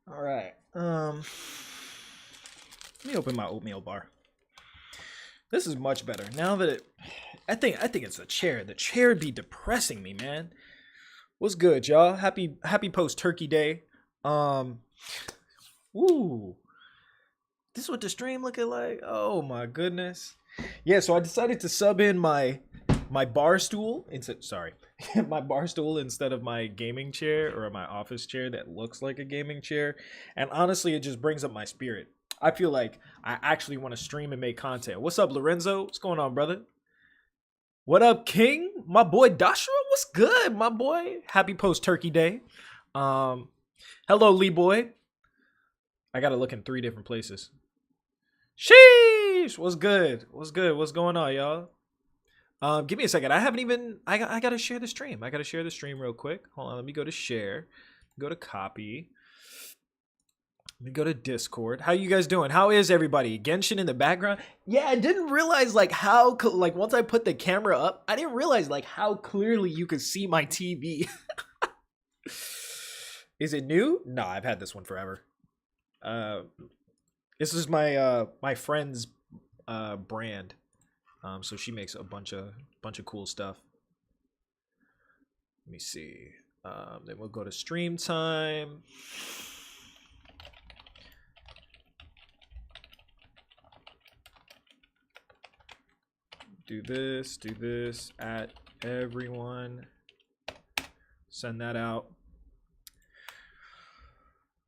All right. Let me open my oatmeal bar. This is much better now that I think it's the chair. The chair be depressing me, man. What's good, y'all? Happy post turkey day. Um, Woo. This is what the stream looking like. Oh my goodness. Yeah, so I decided to sub in my bar stool instead sorry. My bar stool instead of my gaming chair or my office chair that looks like a gaming chair. And honestly, it just brings up my spirit. I feel like I actually want to stream and make content. What's up, Lorenzo? What's going on, brother? What up, King? My boy Dashra, what's good, my boy? Happy post turkey day. Um, Hello, Lee boy. I gotta look in 3 different places. Sheesh! What's good? What's good? What's going on, y'all? Give me a second. I haven't even. I gotta share the stream. I gotta share the stream real quick. Hold on. Let me go to share. Go to copy. Let me go to Discord. How you guys doing? How is everybody? Genshin in the background. Yeah, I didn't realize like how like once I put the camera up, I didn't realize like how clearly you could see my TV. Is it new? No, I've had this one forever. Uh, this is my friend's brand. So she makes a bunch of cool stuff. Let me see. Then we'll go to stream time. Do this at everyone. Send that out.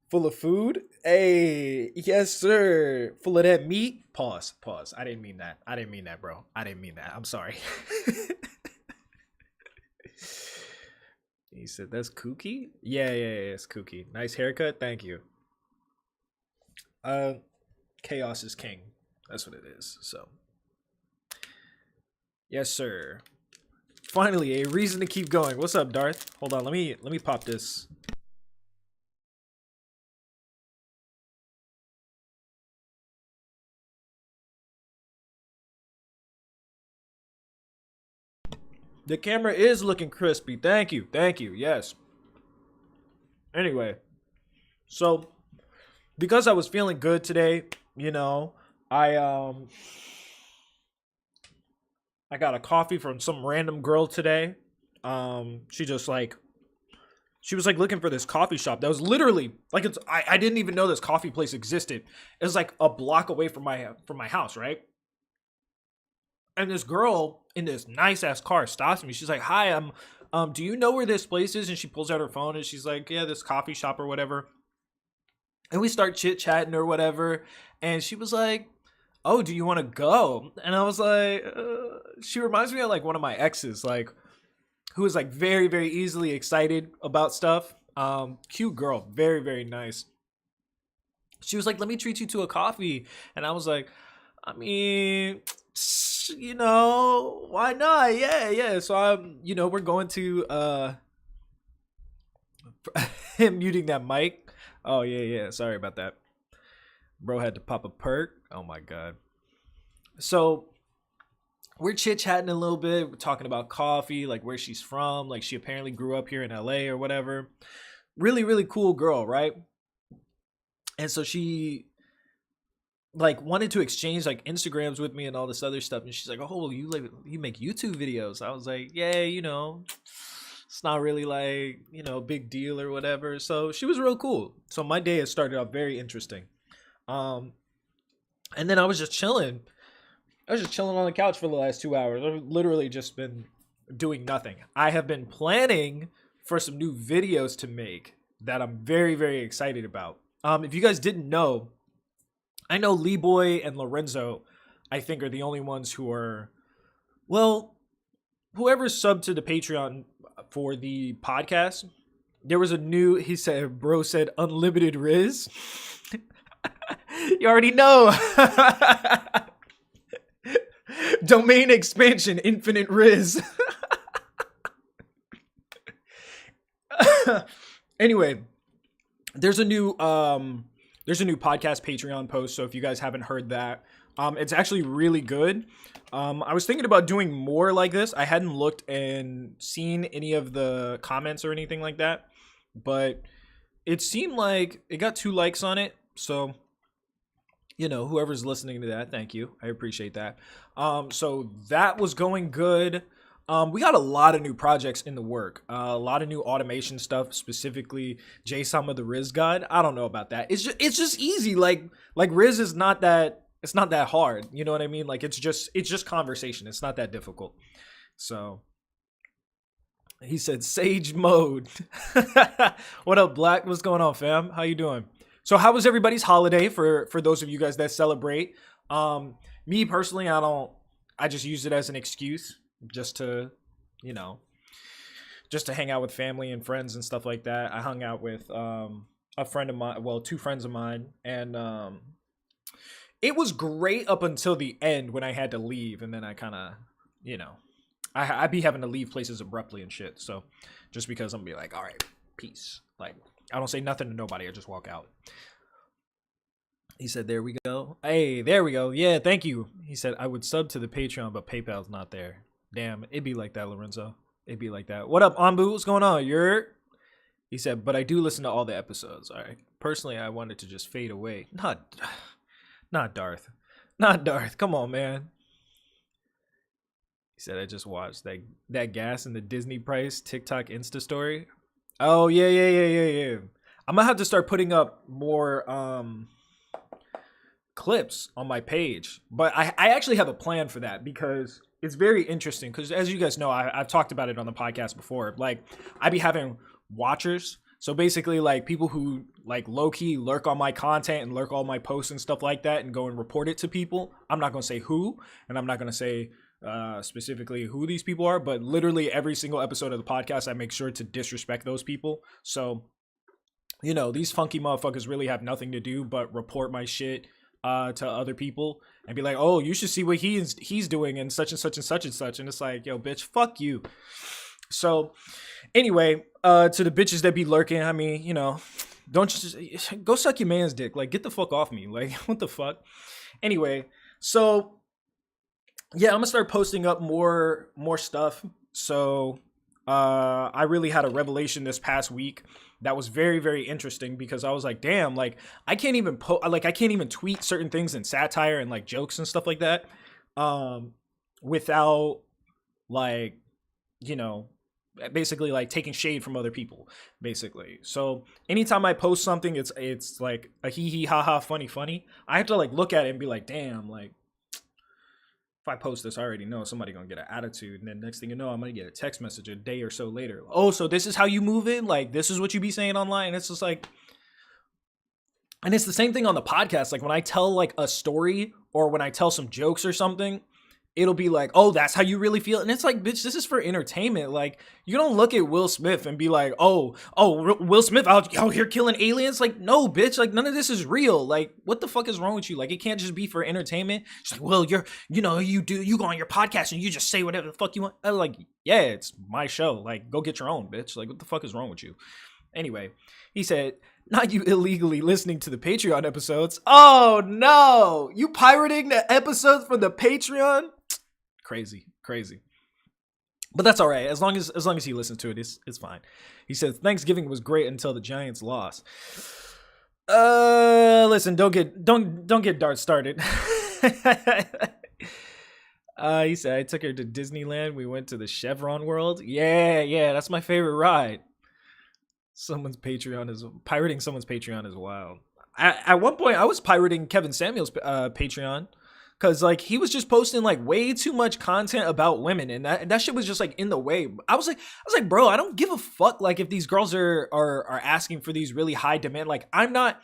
Full of food? Hey, yes, sir. Full of that meat? Pause. I didn't mean that. I didn't mean that, bro. I didn't mean that. I'm sorry. He said, that's kooky? Yeah, it's kooky. Nice haircut. Thank you. Uh, Chaos is king. That's what it is. So, yes, sir. Finally, a reason to keep going. What's up, Darth? Hold on. Let me pop this. The camera is looking crispy. Thank you. Yes. Anyway, so because I was feeling good today, you know, I got a coffee from some random girl today. She just like she was like looking for this coffee shop that was literally like I didn't even know this coffee place existed. It was like a block away from my house, right? And this girl in this nice ass car stops me. She's like, "Hi, do you know where this place is?" And she pulls out her phone and she's like, "Yeah, this coffee shop or whatever." And we start chit chatting or whatever. And she was like, "Oh, do you want to go?" And I was like, she reminds me of like one of my exes, like who is like very, very easily excited about stuff. Cute girl, very, very nice. She was like, "Let me treat you to a coffee," and I was like, "I mean, why not? Yeah." So we're going to him muting that mic. Oh yeah. Sorry about that. Bro had to pop a perk. Oh my god. So we're chit chatting a little bit. We're talking about coffee, like where she's from. Like she apparently grew up here in LA or whatever. Really, really cool girl, right? And so she like wanted to exchange like Instagrams with me and all this other stuff. And she's like, "Oh, you make YouTube videos?" I was like, "Yeah, it's not really like, big deal or whatever." So she was real cool. So my day has started off very interesting. Um, and then I was just chilling. I was just chilling on the couch for the last 2 hours. I've literally just been doing nothing. I have been planning for some new videos to make that I'm very, very excited about. If you guys didn't know, I know Lee Boy and Lorenzo, I think, are the only ones who are, well, whoever's subbed to the Patreon for the podcast. There was he said, bro said unlimited Riz. You already know. Domain expansion, infinite Riz. Anyway, there's a new podcast Patreon post. So if you guys haven't heard that, it's actually really good. I was thinking about doing more like this. I hadn't looked and seen any of the comments or anything like that, but it seemed like it got 2 likes on it. So, whoever's listening to that, thank you. I appreciate that. So that was going good. We got a lot of new projects in the work. A lot of new automation stuff, specifically JSama the Riz God. I don't know about that. It's just easy. Like Riz is not that. It's not that hard. You know what I mean? Like it's just conversation. It's not that difficult. So he said sage mode. What up, Black? What's going on, fam? How you doing? So how was everybody's holiday for those of you guys that celebrate? Me personally, I just use it as an excuse just to, just to hang out with family and friends and stuff like that. I hung out with a friend of mine, well, 2 friends of mine, and it was great up until the end when I had to leave, and then I kind of, I be having to leave places abruptly and shit. So just because I'm be like, all right, peace. Like I don't say nothing to nobody. I just walk out. He said, there we go. Hey, there we go. Yeah, thank you. He said, I would sub to the Patreon, but PayPal's not there. Damn, it'd be like that, Lorenzo. It'd be like that. What up, Ambu? What's going on? He said, but I do listen to all the episodes. All right. Personally, I wanted to just fade away. Not Darth. Not Darth. Come on, man. He said, I just watched that gas in the Disney price TikTok Insta story. Oh, yeah. I'm gonna have to start putting up more clips on my page. But I actually have a plan for that because it's very interesting. Because as you guys know, I've talked about it on the podcast before. Like, I be having watchers. So basically, like, people who, like, low-key lurk on my content and lurk all my posts and stuff like that and go and report it to people. I'm not going to say who, and I'm not going to say specifically who these people are, but literally every single episode of the podcast, I make sure to disrespect those people. So, these funky motherfuckers really have nothing to do but report my shit to other people and be like, oh, you should see what he's doing and such and such and such and such. And it's like, yo, bitch, fuck you. So anyway, to the bitches that be lurking, I mean, don't just go suck your man's dick. Like, get the fuck off me. Like, what the fuck? Anyway, so yeah, I'm gonna start posting up more stuff. So I really had a revelation this past week that was very, very interesting because I was like, damn, like I can't even I can't even tweet certain things in satire and like jokes and stuff like that without like, basically like taking shade from other people, basically. So anytime I post something, it's like a hee hee ha ha funny. I have to like look at it and be like, damn, like if I post this, I already know somebody gonna get an attitude, and then next thing you know, I'm gonna get a text message a day or so later. Oh, so this is how you move in? Like this is what you be saying online? And it's just like, and it's the same thing on the podcast. Like when I tell like a story or when I tell some jokes or something, it'll be like, oh, that's how you really feel. And it's like, bitch, this is for entertainment. Like, you don't look at Will Smith and be like, oh, Will Smith out here killing aliens. Like, no, bitch, like none of this is real. Like, what the fuck is wrong with you? Like, it can't just be for entertainment. It's like, well, you go on your podcast and you just say whatever the fuck you want. I'm like, yeah, it's my show. Like, go get your own, bitch. Like, what the fuck is wrong with you? Anyway, he said, not you illegally listening to the Patreon episodes. Oh no, you pirating the episodes from the Patreon? Crazy. But that's all right. As long as he listens to it, it's fine. He says Thanksgiving was great until the Giants lost. Listen, don't get Dart started. He said I took her to Disneyland. We went to the Chevron World. Yeah, that's my favorite ride. Pirating someone's Patreon is wild. At one point, I was pirating Kevin Samuel's Patreon. Cause like he was just posting like way too much content about women, and that shit was just like in the way. I was like, bro, I don't give a fuck. Like if these girls are asking for these really high demand, like I'm not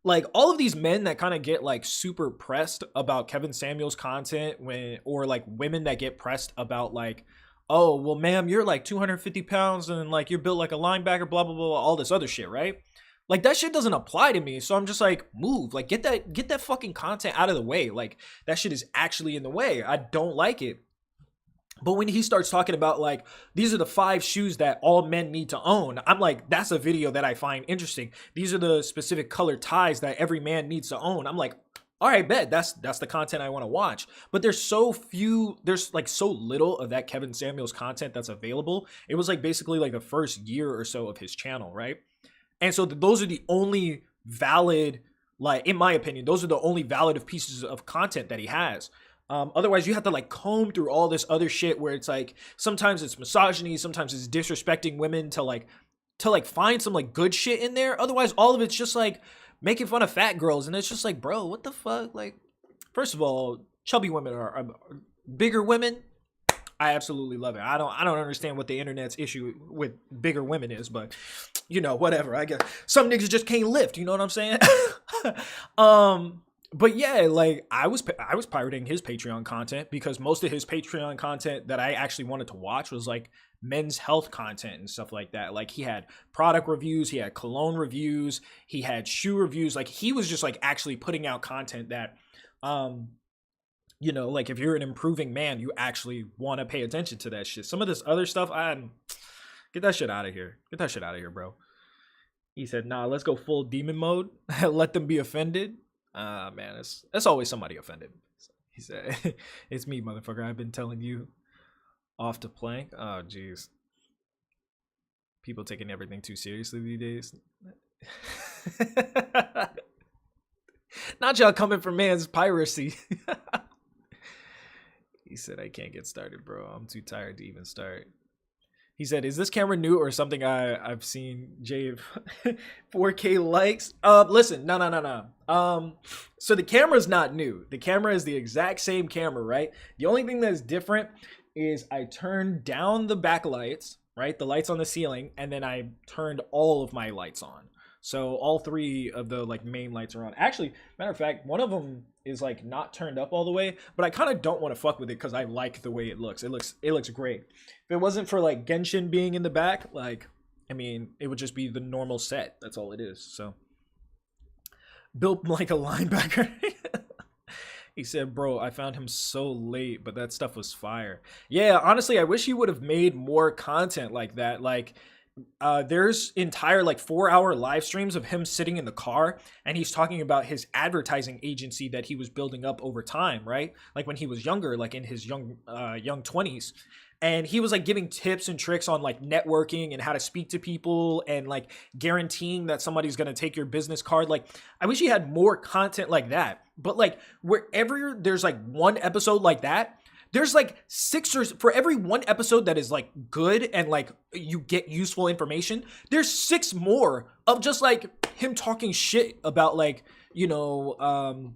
like all of these men that kind of get like super pressed about Kevin Samuel's content or like women that get pressed about like, oh well, ma'am, you're like 250 pounds and like you're built like a linebacker, blah blah blah, all this other shit, right? Like that shit doesn't apply to me. So I'm just like, move, like get that fucking content out of the way. Like that shit is actually in the way. I don't like it. But when he starts talking about like, these are the 5 shoes that all men need to own, I'm like, that's a video that I find interesting. These are the specific color ties that every man needs to own. I'm like, all right, bet that's the content I want to watch. But there's like so little of that Kevin Samuels content that's available. It was like basically like the first year or so of his channel, right? And so those are the only valid, like in my opinion, those are the only valid pieces of content that he has. Otherwise, you have to like comb through all this other shit where it's like sometimes it's misogyny, sometimes it's disrespecting women to find some like good shit in there. Otherwise, all of it's just like making fun of fat girls, and it's just like, bro, what the fuck? Like, first of all, chubby women are bigger women. I absolutely love it. I don't understand what the internet's issue with bigger women is, but you know, whatever. I guess some niggas just can't lift. You know what I'm saying? But yeah, like I was pirating his Patreon content because most of his Patreon content that I actually wanted to watch was like men's health content and stuff like that. Like he had product reviews, he had cologne reviews, he had shoe reviews. Like he was just like actually putting out content that, you know, like if you're an improving man, you actually want to pay attention to that shit. Some of this other stuff, get that shit out of here. Get that shit out of here, bro. He said, nah, let's go full demon mode. Let them be offended. Man, it's always somebody offended. He said, it's me, motherfucker. I've been telling you off the plank. Oh, jeez. People taking everything too seriously these days. Not y'all coming for man's piracy. He said, I can't get started, bro. I'm too tired to even start. He said, is this camera new or something I've seen Jay 4K likes? Listen, no. So the camera's not new. The camera is the exact same camera, right? The only thing that's different is I turned down the backlights, right? The lights on the ceiling, and then I turned all of my lights on. So all three of the like main lights are on. Actually, matter of fact, one of them is like not turned up all the way, but I kind of don't want to fuck with it because I like the way it looks. It looks great. If it wasn't for like Genshin being in the back, like, I mean, it would just be the normal set. That's all it is. So built like a linebacker. He said, bro, I found him so late, but that stuff was fire. Yeah, honestly, I wish he would have made more content like that. Like, there's entire like 4-hour live streams of him sitting in the car and he's talking about his advertising agency that he was building up over time, right? Like when he was younger, like in his young 20s. And he was like giving tips and tricks on like networking and how to speak to people and like guaranteeing that somebody's going to take your business card. Like, I wish he had more content like that. But like wherever there's like one episode like that, there's like for every one episode that is like good and like you get useful information, there's 6 more of just like him talking shit about like, you know,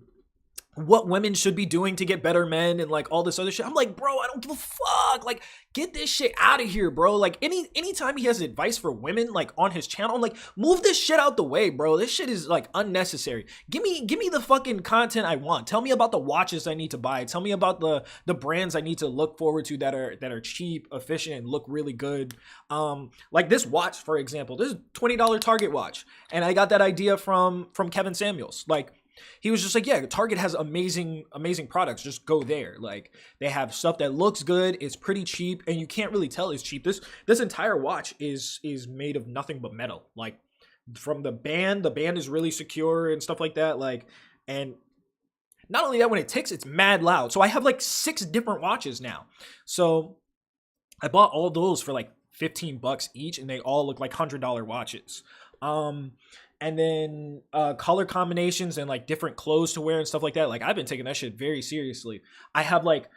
what women should be doing to get better men and like all this other shit. I'm like, bro, I don't give a fuck. Like, get this shit out of here, bro. Like anytime he has advice for women like on his channel, I'm like, move this shit out the way, bro. This shit is like unnecessary. Give me the fucking content I want. Tell me about the watches I need to buy. Tell me about the brands I need to look forward to that are cheap, efficient, and look really good. Like this watch, for example. This is a $20 Target watch. And I got that idea from Kevin Samuels. Like, he was just like, yeah, Target has amazing products. Just go there. Like, they have stuff that looks good. It's pretty cheap, and you can't really tell it's cheap. This entire watch is made of nothing but metal. Like, from the band is really secure and stuff like that. Like, and not only that, when it ticks, it's mad loud. So I have like 6 different watches now. So I bought all those for like $15 each, and they all look like $100 watches. And then color combinations and like different clothes to wear and stuff like that. Like, I've been taking that shit very seriously. I have like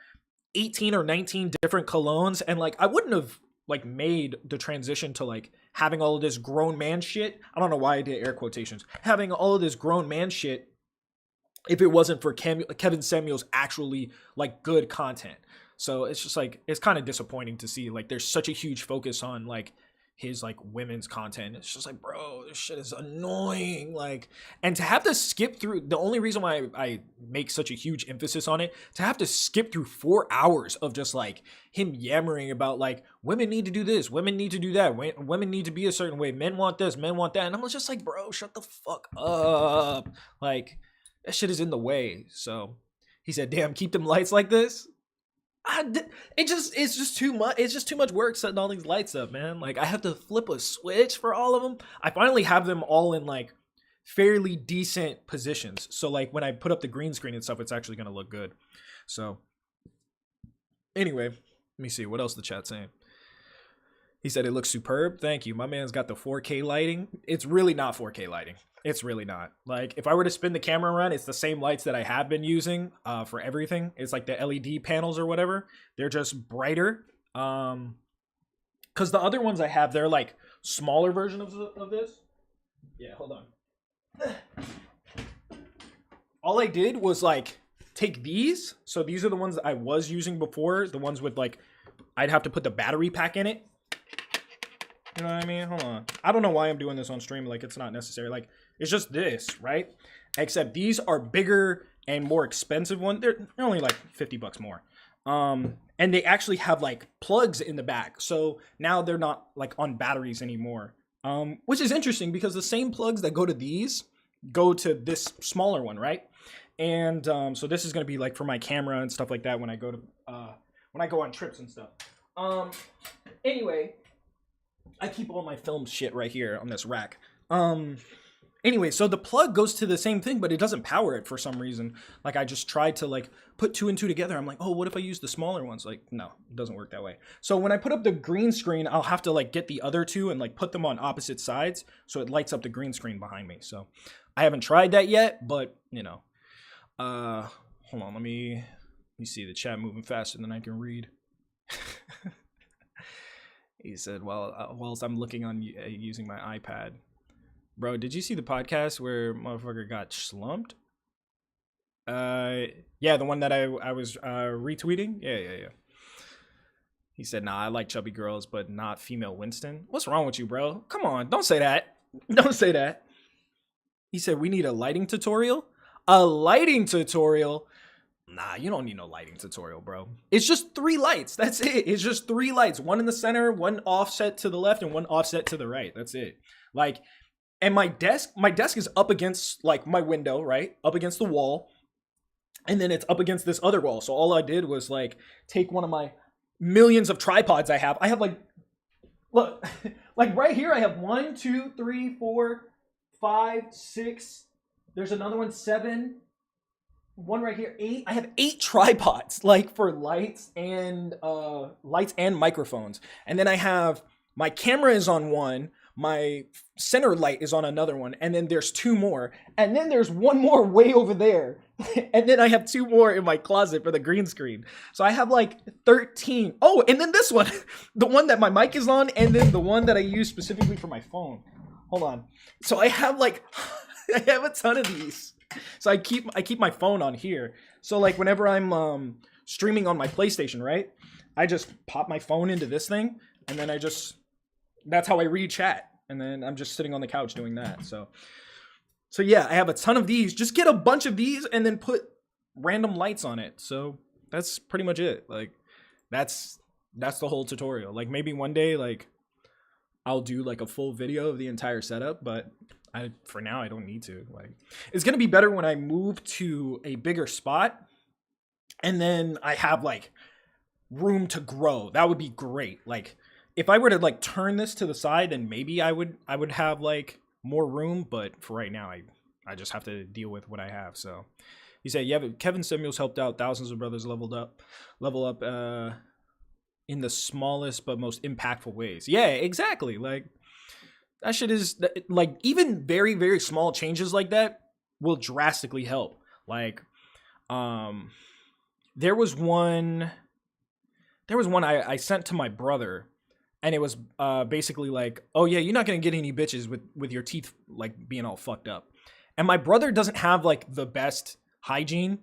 18 or 19 different colognes, and like I wouldn't have like made the transition to like having all of this grown man shit. I don't know why I did air quotations. Having all of this grown man shit if it wasn't for Kevin Samuels actually like good content. So it's just like, it's kind of disappointing to see like there's such a huge focus on like his like women's content. It's just like, bro, this shit is annoying. Like, and to have to skip through, the only reason why I make such a huge emphasis on it, to have to skip through 4 hours of just like him yammering about like women need to do this, women need to do that, women need to be a certain way, men want this, men want that, and I'm just like, bro, shut the fuck up. Like, that shit is in the way. So he said, damn, keep them lights like this. It's just too much. It's just too much work setting all these lights up, man. Like, I have to flip a switch for all of them. I finally have them all in like fairly decent positions. So like when I put up the green screen and stuff, it's actually going to look good. So anyway, let me see what else the chat's saying. He said it looks superb. Thank you. My man's got the 4K lighting. It's really not 4K lighting. It's really not. Like, if I were to spin the camera around, it's the same lights that I have been using for everything. It's like the LED panels or whatever. They're just brighter. Because the other ones I have, they're like smaller version of this. Yeah, hold on. All I did was like take these. So these are the ones that I was using before. The ones with like, I'd have to put the battery pack in it. You know what I mean? Hold on. I don't know why I'm doing this on stream. Like, it's not necessary. Like, it's just this, right? Except these are bigger and more expensive ones. They're only like 50 bucks more. And they actually have like plugs in the back. So now they're not like on batteries anymore. Which is interesting because the same plugs that go to these go to this smaller one, right? And so this is going to be like for my camera and stuff like that when I go on trips and stuff. Anyway, I keep all my film shit right here on this rack. Anyway, so the plug goes to the same thing, but it doesn't power it for some reason. Like, I just tried to like put 2 and 2 together. I'm like, oh, what if I use the smaller ones? Like, no, it doesn't work that way. So when I put up the green screen, I'll have to like get the other two and like put them on opposite sides so it lights up the green screen behind me. So I haven't tried that yet, but you know, hold on, let me see the chat moving faster than I can read. He said, well, whilst I'm looking on using my iPad. Bro, did you see the podcast where motherfucker got slumped? Yeah, the one that I was retweeting? Yeah. He said, nah, I like chubby girls, but not female Winston. What's wrong with you, bro? Come on, don't say that. Don't say that. He said, we need a lighting tutorial? A lighting tutorial? Nah, you don't need no lighting tutorial, bro. It's just 3 lights. That's it. It's just 3 lights. One in the center, one offset to the left, and one offset to the right. That's it. Like, and my desk is up against like my window, right? Up against the wall. And then it's up against this other wall. So all I did was like take one of my millions of tripods I have. I have like, look, like right here I have 1, 2, 3, 4, 5, 6. There's another one, 7. One right here, 8. I have 8 tripods, like for lights and microphones. And then I have my camera is on one, my center light is on another one, and then there's 2 more, and then there's 1 more way over there, and then I have 2 more in my closet for the green screen. So I have like 13. Oh, and then this one, the one that my mic is on, and then the one that I use specifically for my phone. Hold on. So I have like, I have a ton of these. So I keep my phone on here. So like whenever I'm streaming on my PlayStation, right? I just pop my phone into this thing, and then that's how I read chat. And then I'm just sitting on the couch doing that. So yeah, I have a ton of these. Just get a bunch of these and then put random lights on it. So that's pretty much it. Like that's the whole tutorial. Like maybe one day like I'll do like a full video of the entire setup, but for now I don't need to. Like it's going to be better when I move to a bigger spot and then I have like room to grow. That would be great. Like if I were to like turn this to the side, then maybe I would have like more room. But for right now, I just have to deal with what I have. So he said, yeah, but Kevin Samuels helped out thousands of brothers level up in the smallest but most impactful ways. Yeah, exactly. Like that shit is like even very, very small changes like that will drastically help. Like, there was one I sent to my brother. And it was basically like, oh yeah, you're not gonna get any bitches with your teeth like being all fucked up. And my brother doesn't have like the best hygiene.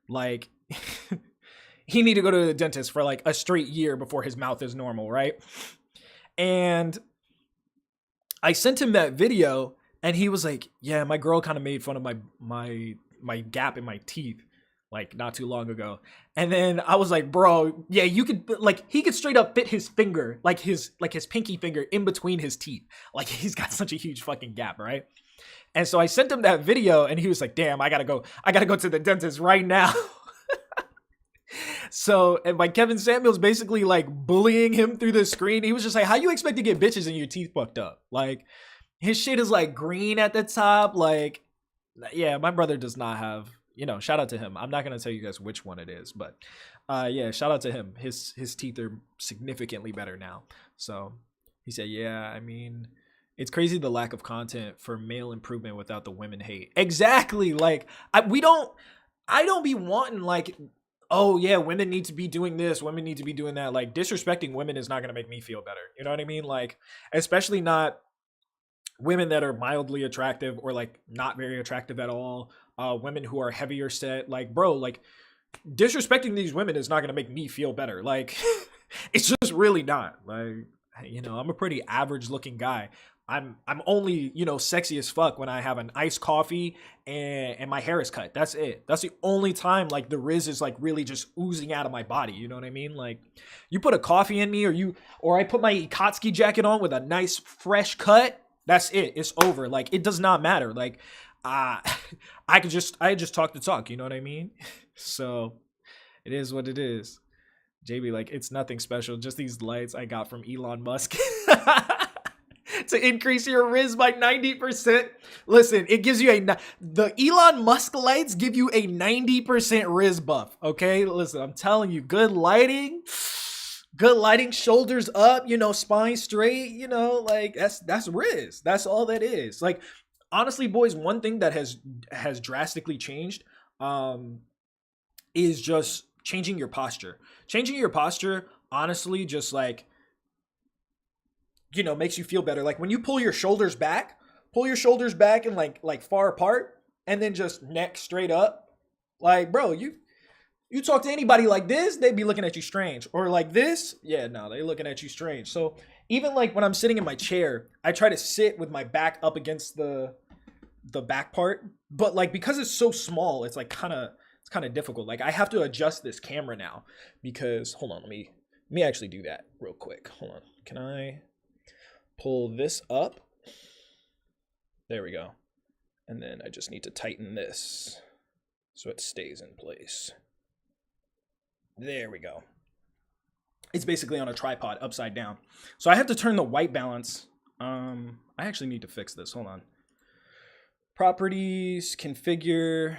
Like he need to go to the dentist for like a straight year before his mouth is normal, right? And I sent him that video, and he was like, yeah, my girl kind of made fun of my gap in my teeth like not too long ago. And then I was like, bro, yeah, you could like he could straight up fit his finger, like his pinky finger in between his teeth. Like he's got such a huge fucking gap, right? And so I sent him that video and he was like, damn, I gotta go to the dentist right now. So, and by Kevin Samuels basically like bullying him through the screen. He was just like, how you expect to get bitches and your teeth fucked up? Like his shit is like green at the top. Like, yeah, my brother does not have, shout out to him. I'm not going to tell you guys which one it is, but yeah, shout out to him. His teeth are significantly better now. So He said, yeah, I mean, it's crazy the lack of content for male improvement without the women hate. Exactly. Like, I don't be wanting, like, oh, yeah, women need to be doing this, women need to be doing that. Like, disrespecting women is not going to make me feel better. You know what I mean? Like, especially not women that are mildly attractive or like not very attractive at all. Women who are heavier set. Like, bro, like, disrespecting these women is not going to make me feel better. Like, it's just really not. Like, you know, I'm a pretty average looking guy. I'm only, you know, sexy as fuck when I have an iced coffee and my hair is cut. That's it. That's the only time like the Riz is like really just oozing out of my body. You know what I mean? Like, you put a coffee in me, or I put my Ikatsuki jacket on with a nice fresh cut. That's it. It's over. Like, it does not matter. Like, I just talk the talk. You know what I mean? So it is what it is. JB, like, it's nothing special. Just these lights I got from Elon Musk to increase your Riz by 90%. Listen, it gives you the Elon Musk lights give you a 90% Riz buff. Okay, listen, I'm telling you, good lighting, shoulders up, you know, spine straight, you know, like that's Riz. That's all that is. Like, honestly, boys, one thing that has drastically changed is just changing your posture. Changing your posture, honestly, just like, you know, makes you feel better. Like, when you pull your shoulders back and like far apart, and then just neck straight up. Like, bro, you talk to anybody like this, they'd be looking at you strange. Or like this, yeah, no, they're looking at you strange. So even like when I'm sitting in my chair, I try to sit with my back up against the back part. But like, because it's so small, it's like kind of difficult. Like, I have to adjust this camera now because, hold on, let me actually do that real quick. Hold on. Can I pull this up? There we go. And then I just need to tighten this so it stays in place. There we go. It's basically on a tripod upside down. So I have to turn the white balance. I actually need to fix this. Hold on. Properties, configure,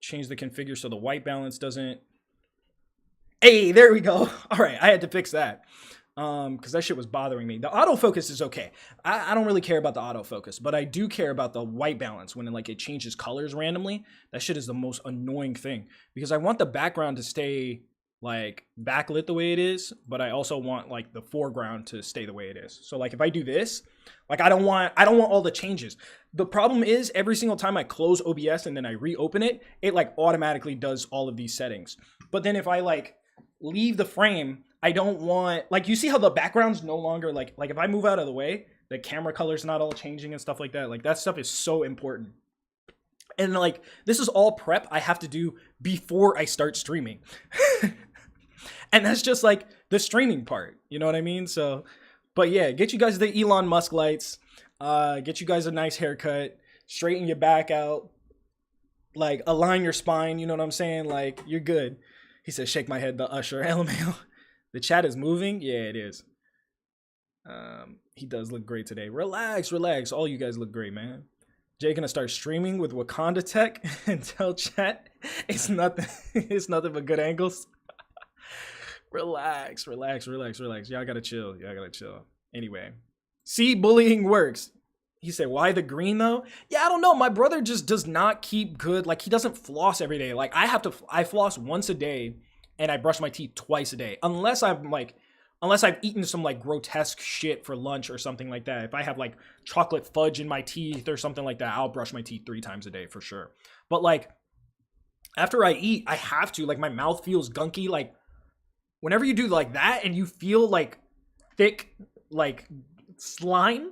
change the configure so the white balance doesn't. Hey, there we go. All right, I had to fix that. Because that shit was bothering me. The autofocus is okay. I don't really care about the autofocus, but I do care about the white balance when it changes colors randomly. That shit is the most annoying thing because I want the background to stay like backlit the way it is, but I also want like the foreground to stay the way it is. So like if I do this, like I don't want all the changes. The problem is every single time I close OBS and then I reopen it, it like automatically does all of these settings. But then if I like leave the frame, I don't want, like, you see how the background's no longer like if I move out of the way, the camera color's not all changing and stuff like that. Like, that stuff is so important. And like, this is all prep I have to do before I start streaming. And that's just like the streaming part, you know what I mean? So, but yeah, get you guys the Elon Musk lights, get you guys a nice haircut, straighten your back out, like align your spine, you know what I'm saying? Like, you're good. He said, shake my head, the usher, LMAO. The chat is moving? Yeah, it is. He does look great today. Relax. All you guys look great, man. Jay gonna start streaming with Wakanda tech and tell chat it's nothing but good angles. Relax. Y'all gotta chill. Anyway. See, bullying works. He said, why the green though? Yeah, I don't know. My brother just does not keep good. Like, he doesn't floss every day. Like, I floss once a day and I brush my teeth twice a day. Unless I've eaten some like grotesque shit for lunch or something like that. If I have like chocolate fudge in my teeth or something like that, I'll brush my teeth 3 times a day for sure. But like, after I eat, I have to, like, my mouth feels gunky. Like, whenever you do like that and you feel like thick, like slime,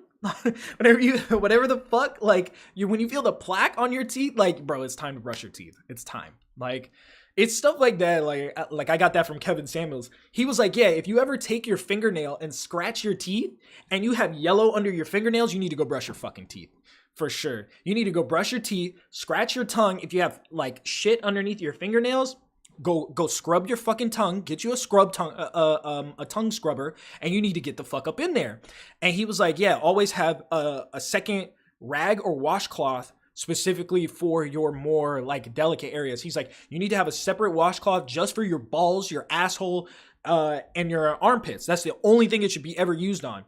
whatever the fuck, like when you feel the plaque on your teeth, like, bro, it's time to brush your teeth. It's time. Like, it's stuff like that. Like I got that from Kevin Samuels. He was like, yeah, if you ever take your fingernail and scratch your teeth and you have yellow under your fingernails, you need to go brush your fucking teeth. For sure. You need to go brush your teeth, scratch your tongue. If you have like shit underneath your fingernails, go scrub your fucking tongue, get you a tongue scrubber, and you need to get the fuck up in there. And he was like, yeah, always have a second rag or washcloth specifically for your more like delicate areas. He's like, you need to have a separate washcloth just for your balls, your asshole, and your armpits. That's the only thing it should be ever used on.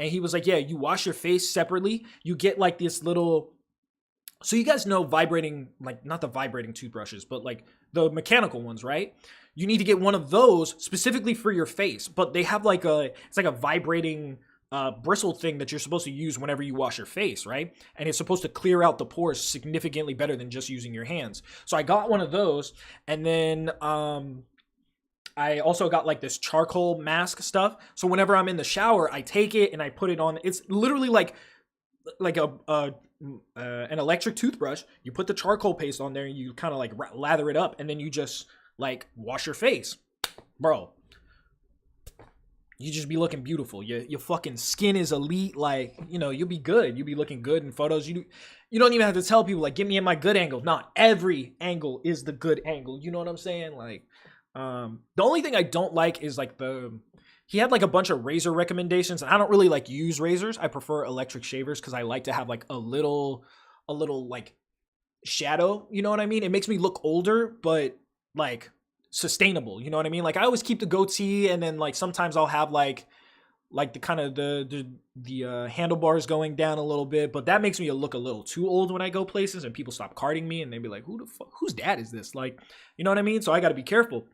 And he was like, yeah, you wash your face separately. You get like this little, so you guys know vibrating, like not the vibrating toothbrushes, but like the mechanical ones, right? You need to get one of those specifically for your face, but they have like it's like a vibrating bristle thing that you're supposed to use whenever you wash your face, right? And it's supposed to clear out the pores significantly better than just using your hands. So I got one of those, and then I also got like this charcoal mask stuff. So whenever I'm in the shower, I take it and I put it on. It's literally like an electric toothbrush. You put the charcoal paste on there and you kind of like lather it up, and then you just like wash your face, bro. You just be looking beautiful. Your fucking skin is elite. Like, you know, you'll be good. You'll be looking good in photos. You don't even have to tell people like, get me in my good angle. Not every angle is the good angle. You know what I'm saying? Like, the only thing I don't like is like he had like a bunch of razor recommendations, and I don't really like use razors. I prefer electric shavers because I like to have like a little like shadow. You know what I mean? It makes me look older, but like sustainable. You know what I mean? Like I always keep the goatee, and then like sometimes I'll have like the kind of the handlebars going down a little bit, but that makes me look a little too old when I go places and people stop carding me and they be like, who the fuck, whose dad is this? Like, you know what I mean? So I got to be careful.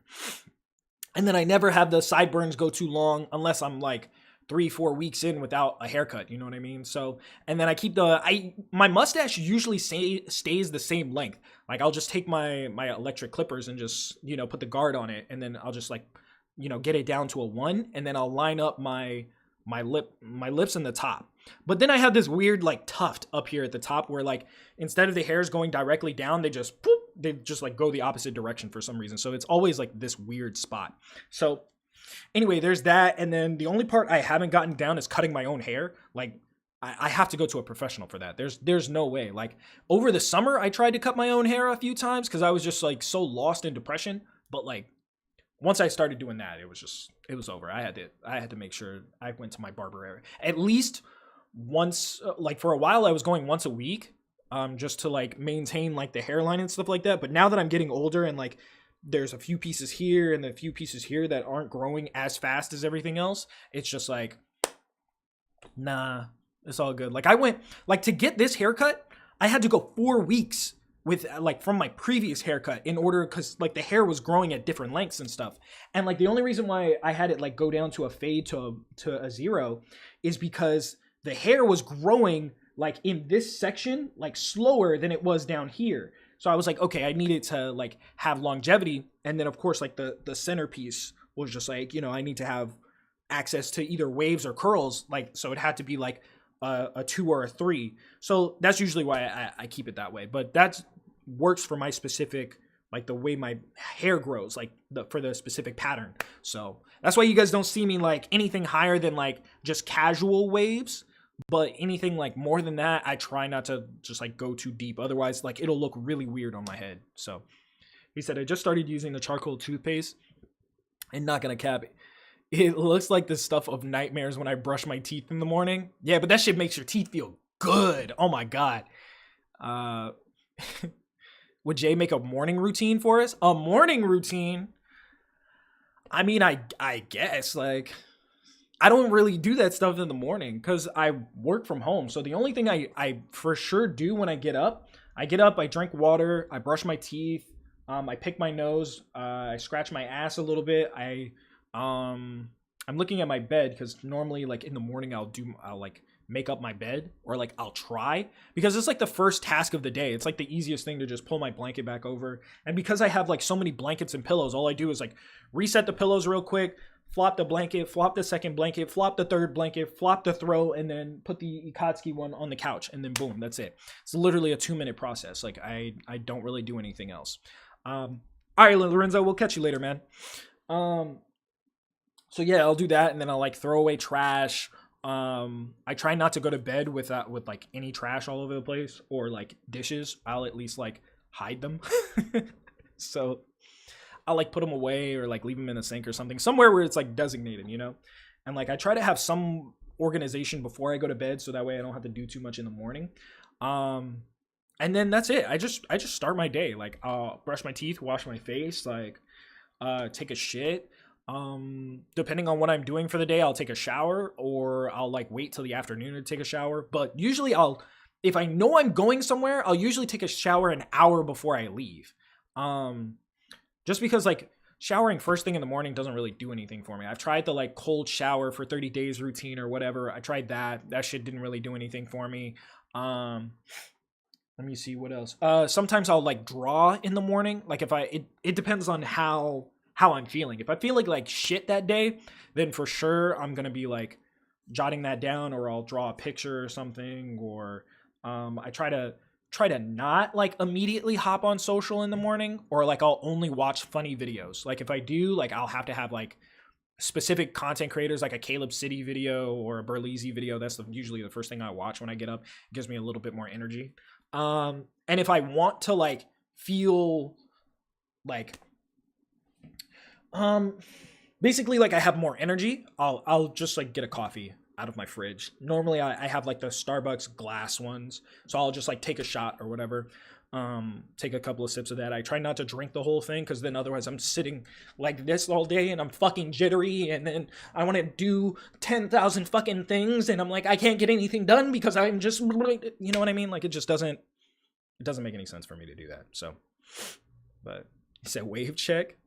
And then I never have the sideburns go too long unless I'm like 3-4 weeks in without a haircut. You know what I mean? So, and then I keep my mustache usually stays the same length. Like I'll just take my electric clippers and just, you know, put the guard on it. And then I'll just like, you know, get it down to a 1, and then I'll line up my lips in the top. But then I have this weird like tuft up here at the top where like instead of the hairs going directly down, they just like go the opposite direction for some reason. So it's always like this weird spot. So anyway, there's that. And then the only part I haven't gotten down is cutting my own hair. Like I have to go to a professional for that. There's no way. Like over the summer, I tried to cut my own hair a few times because I was just like so lost in depression. But like once I started doing that, it was over. I had to make sure I went to my barber at least once. Like for a while, I was going once a week, just to like maintain like the hairline and stuff like that. But now that I'm getting older and like there's a few pieces here and a few pieces here that aren't growing as fast as everything else, it's just like, nah, it's all good. Like I went like to get this haircut, I had to go 4 weeks with like from my previous haircut in order, because like the hair was growing at different lengths and stuff. And like the only reason why I had it like go down to a fade to a 0 is because the hair was growing like in this section like slower than it was down here. So I was like, okay, I needed to like have longevity. And then of course like the centerpiece was just like, you know, I need to have access to either waves or curls, like, so it had to be like a 2 or a 3. So that's usually why I keep it that way. But that works for my specific, like the way my hair grows, like for the specific pattern. So that's why you guys don't see me like anything higher than like just casual waves. But anything like more than that, I try not to just like go too deep. Otherwise, like it'll look really weird on my head. So he said, I just started using the charcoal toothpaste, and not gonna cap it, it looks like the stuff of nightmares when I brush my teeth in the morning. Yeah, but that shit makes your teeth feel good. Oh my God. Would Jay make a morning routine for us? A morning routine? I mean, I guess, like, I don't really do that stuff in the morning because I work from home. So the only thing I for sure do when I get up, I drink water, I brush my teeth, I pick my nose, I scratch my ass a little bit, I'm looking at my bed because normally like in the morning I'll like make up my bed, or like I'll try, because it's like the first task of the day. It's like the easiest thing to just pull my blanket back over. And because I have like so many blankets and pillows, all I do is like reset the pillows real quick, flop the blanket, flop the second blanket, flop the third blanket, flop the throw, and then put the Ikatsuki one on the couch, and then boom, that's it. It's literally a 2-minute process. Like I don't really do anything else. All right, Lorenzo, we'll catch you later, man. So yeah, I'll do that, and then I'll like throw away trash. I try not to go to bed with like any trash all over the place, or like dishes. I'll at least like hide them. So I'll like put them away, or like leave them in the sink or something, somewhere where it's like designated, you know? And like I try to have some organization before I go to bed, so that way I don't have to do too much in the morning. And then that's it. I just start my day. Like I'll brush my teeth, wash my face, like take a shit. Depending on what I'm doing for the day, I'll take a shower, or I'll like wait till the afternoon to take a shower. But usually if I know I'm going somewhere, I'll usually take a shower an hour before I leave. Just because like showering first thing in the morning doesn't really do anything for me. I've tried the like cold shower for 30 days routine or whatever. I tried that. That shit didn't really do anything for me. Let me see what else. Sometimes I'll like draw in the morning. Like if it depends on how I'm feeling. If I feel like shit that day, then for sure I'm gonna be like jotting that down, or I'll draw a picture or something, or I try to not like immediately hop on social in the morning, or like I'll only watch funny videos. Like if I do, like I'll have to have like specific content creators, like a Caleb City video or a Burleezy video. That's usually the first thing I watch when I get up. It gives me a little bit more energy. And if I want to like feel like basically like I have more energy, I'll just like get a coffee out of my fridge. Normally I have like the Starbucks glass ones, so I'll just like take a shot or whatever, take a couple of sips of that. I try not to drink the whole thing, because then otherwise I'm sitting like this all day and I'm fucking jittery, and then I want to do 10,000 fucking things, and I'm like, I can't get anything done because I'm just, you know what I mean? Like it doesn't make any sense for me to do that. So, but he said wave check.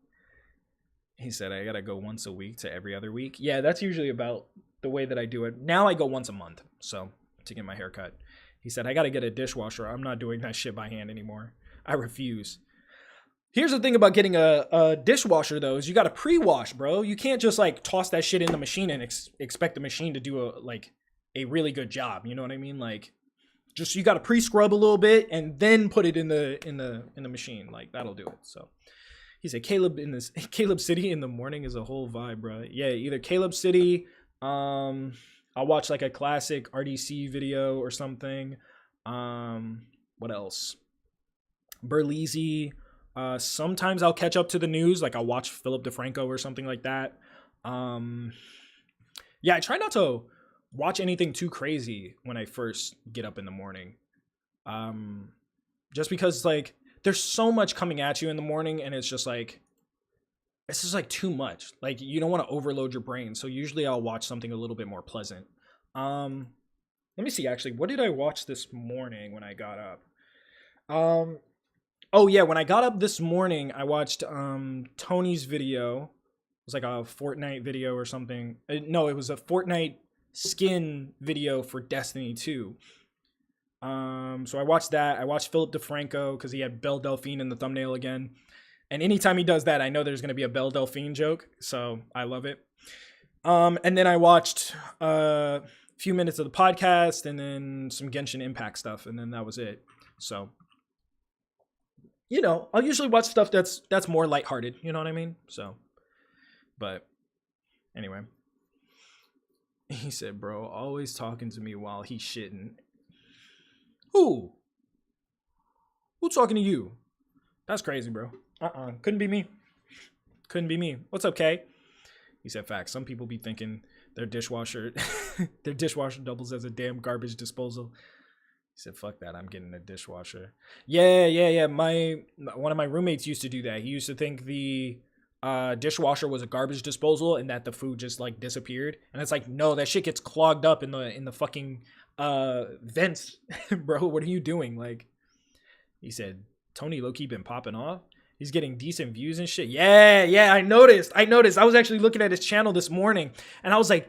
He said I gotta go once a week to every other week. Yeah, that's usually about the way that I do it. Now I go once a month, so to get my hair cut. He said I gotta get a dishwasher. I'm not doing that shit by hand anymore. I refuse. Here's the thing about getting a dishwasher though, is you gotta pre-wash, bro. You can't just like toss that shit in the machine and expect the machine to do a really good job. You know what I mean? Like, just you gotta pre-scrub a little bit and then put it in the machine. Like that'll do it. So. He said Caleb City in the morning is a whole vibe, bro. Yeah, either Caleb City, I'll watch like a classic RDC video or something. What else? Burleezy. Sometimes I'll catch up to the news, like I'll watch Philip DeFranco or something like that. Yeah, I try not to watch anything too crazy when I first get up in the morning. Just because like there's so much coming at you in the morning, and it's just like too much. Like you don't want to overload your brain. So usually I'll watch something a little bit more pleasant. Let me see, actually, what did I watch this morning when I got up? Oh yeah, when I got up this morning, I watched Tony's video. It was like a Fortnite video or something. No, it was a Fortnite skin video for Destiny 2. So I watched that. I watched Philip DeFranco because he had Belle Delphine in the thumbnail again. And anytime he does that, I know there's going to be a Belle Delphine joke. So I love it. And then I watched a few minutes of the podcast and then some Genshin Impact stuff. And then that was it. So, you know, I'll usually watch stuff that's more lighthearted. You know what I mean? So, but anyway. He said, bro, always talking to me while he's shitting. Who talking to you? That's crazy, bro. Couldn't be me. What's up, Kay? He said, facts. Some people be thinking their dishwasher doubles as a damn garbage disposal. He said, fuck that, I'm getting a dishwasher. Yeah. One of my roommates used to do that. He used to think the dishwasher was a garbage disposal and that the food just like disappeared. And it's like, no, that shit gets clogged up in the fucking vents. Bro, what are you doing? Like, he said, Tony low-key been popping off. He's getting decent views and shit. Yeah, I noticed. I was actually looking at his channel this morning, and I was like,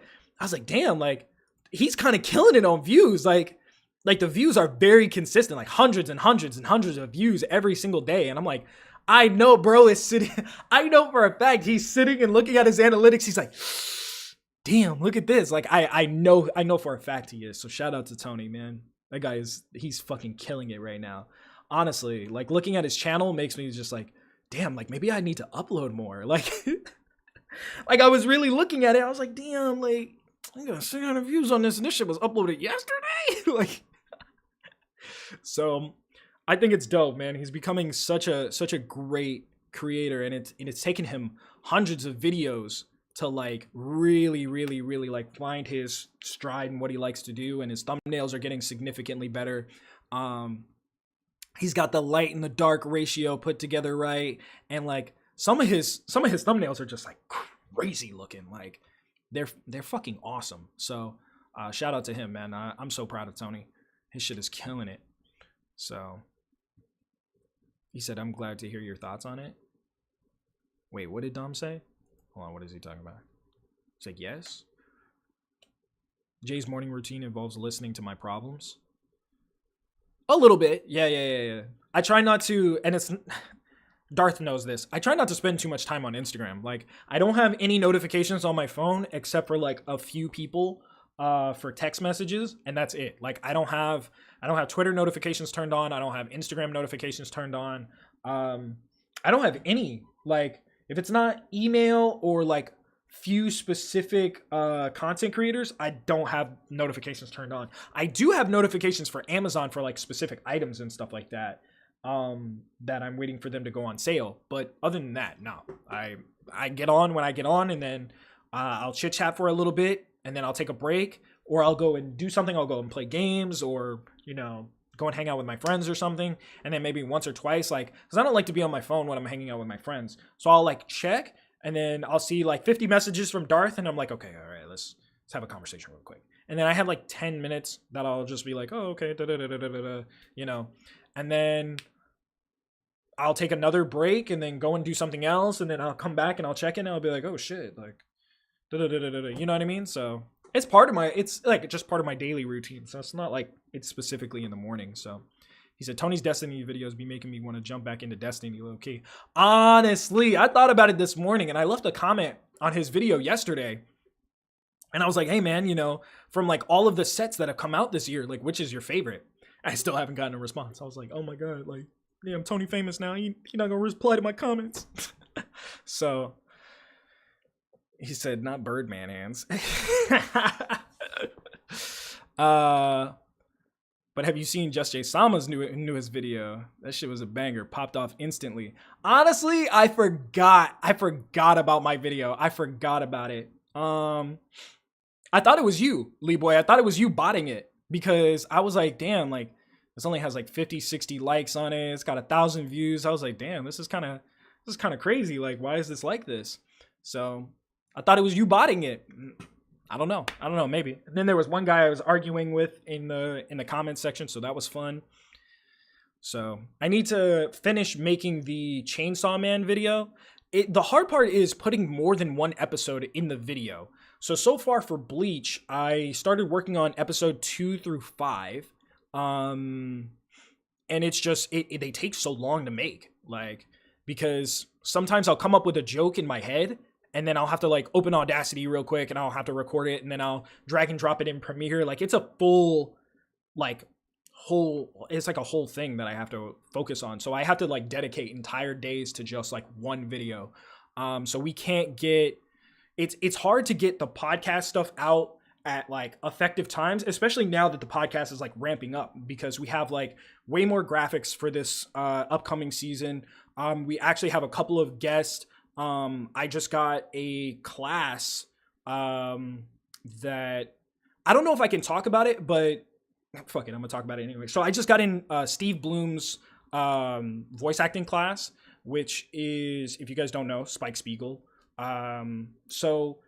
damn, like, he's kind of killing it on views. Like the views are very consistent, like hundreds and hundreds and hundreds of views every single day. And I'm like, I know bro is sitting, I know for a fact he's sitting and looking at his analytics. He's like, damn, look at this. Like, I know for a fact he is. So shout out to Tony, man. That guy he's fucking killing it right now. Honestly, like, looking at his channel makes me just like, damn, like, maybe I need to upload more. Like, like, I was really looking at it. I was like, damn, like, I got 600 views on this, and this shit was uploaded yesterday. Like, so I think it's dope, man. He's becoming such a great creator, and it's taken him hundreds of videos to like really like find his stride and what he likes to do, and his thumbnails are getting significantly better. He's got the light and the dark ratio put together right, and like some of his thumbnails are just like crazy looking. Like they're fucking awesome. So shout out to him, man. I'm so proud of Tony. His shit is killing it. So he said, I'm glad to hear your thoughts on it. Wait, what did Dom say? Hold on, what is he talking about? He's like, yes. Jay's morning routine involves listening to my problems. A little bit. Yeah. I try not to, and it's, Darth knows this. I try not to spend too much time on Instagram. Like, I don't have any notifications on my phone except for like a few people for text messages, and that's it. Like, I don't have Twitter notifications turned on. I don't have Instagram notifications turned on. I don't have any, like, if it's not email or like few specific content creators, I don't have notifications turned on. I do have notifications for Amazon for like specific items and stuff like that, that I'm waiting for them to go on sale. But other than that, no. I get on when I get on, and then I'll chit chat for a little bit, and then I'll take a break, or I'll go and do something. I'll go and play games, or, you know, go and hang out with my friends or something. And then maybe once or twice, like, because I don't like to be on my phone when I'm hanging out with my friends. So I'll like check, and then I'll see like 50 messages from Darth, and I'm like, okay, all right, let's have a conversation real quick. And then I have like 10 minutes that I'll just be like, oh, okay, you know, and then I'll take another break and then go and do something else, and then I'll come back and I'll check in, and I'll be like, oh shit, like, you know what I mean? So it's like just part of my daily routine. So it's not like it's specifically in the morning. So he said, Tony's Destiny videos be making me want to jump back into Destiny low key. Honestly, I thought about it this morning, and I left a comment on his video yesterday. And I was like, hey man, you know, from like all of the sets that have come out this year, like, which is your favorite? I still haven't gotten a response. I was like, oh my God, like, yeah, I'm Tony famous now. He not gonna reply to my comments. So he said, not Birdman hands. But have you seen JustJaySama's newest video? That shit was a banger. Popped off instantly. Honestly, I forgot about my video. I forgot about it. I thought it was you, Lee Boy. I thought it was you botting it, because I was like, damn, like, this only has like 50, 60 likes on it. It's got 1,000 views. I was like, damn, this is kind of crazy. Like, why is this like this? So I thought it was you botting it. I don't know, maybe. And then there was one guy I was arguing with in the comments section, so that was fun. So I need to finish making the Chainsaw Man video. The hard part is putting more than one episode in the video. So far for Bleach, I started working on episode 2 through 5. And it's just, they take so long to make, like, because sometimes I'll come up with a joke in my head, and then I'll have to like open Audacity real quick, and I'll have to record it, and then I'll drag and drop it in Premiere. Like, it's a full, like, it's like a whole thing that I have to focus on. So I have to like dedicate entire days to just like one video. So we can't get, it's hard to get the podcast stuff out at like effective times, especially now that the podcast is like ramping up, because we have like way more graphics for this upcoming season. We actually have a couple of guests. I just got a class that I don't know if I can talk about it, but fuck it, I'm gonna talk about it anyway. So I just got in Steve Bloom's voice acting class, which is, if you guys don't know, Spike Spiegel. So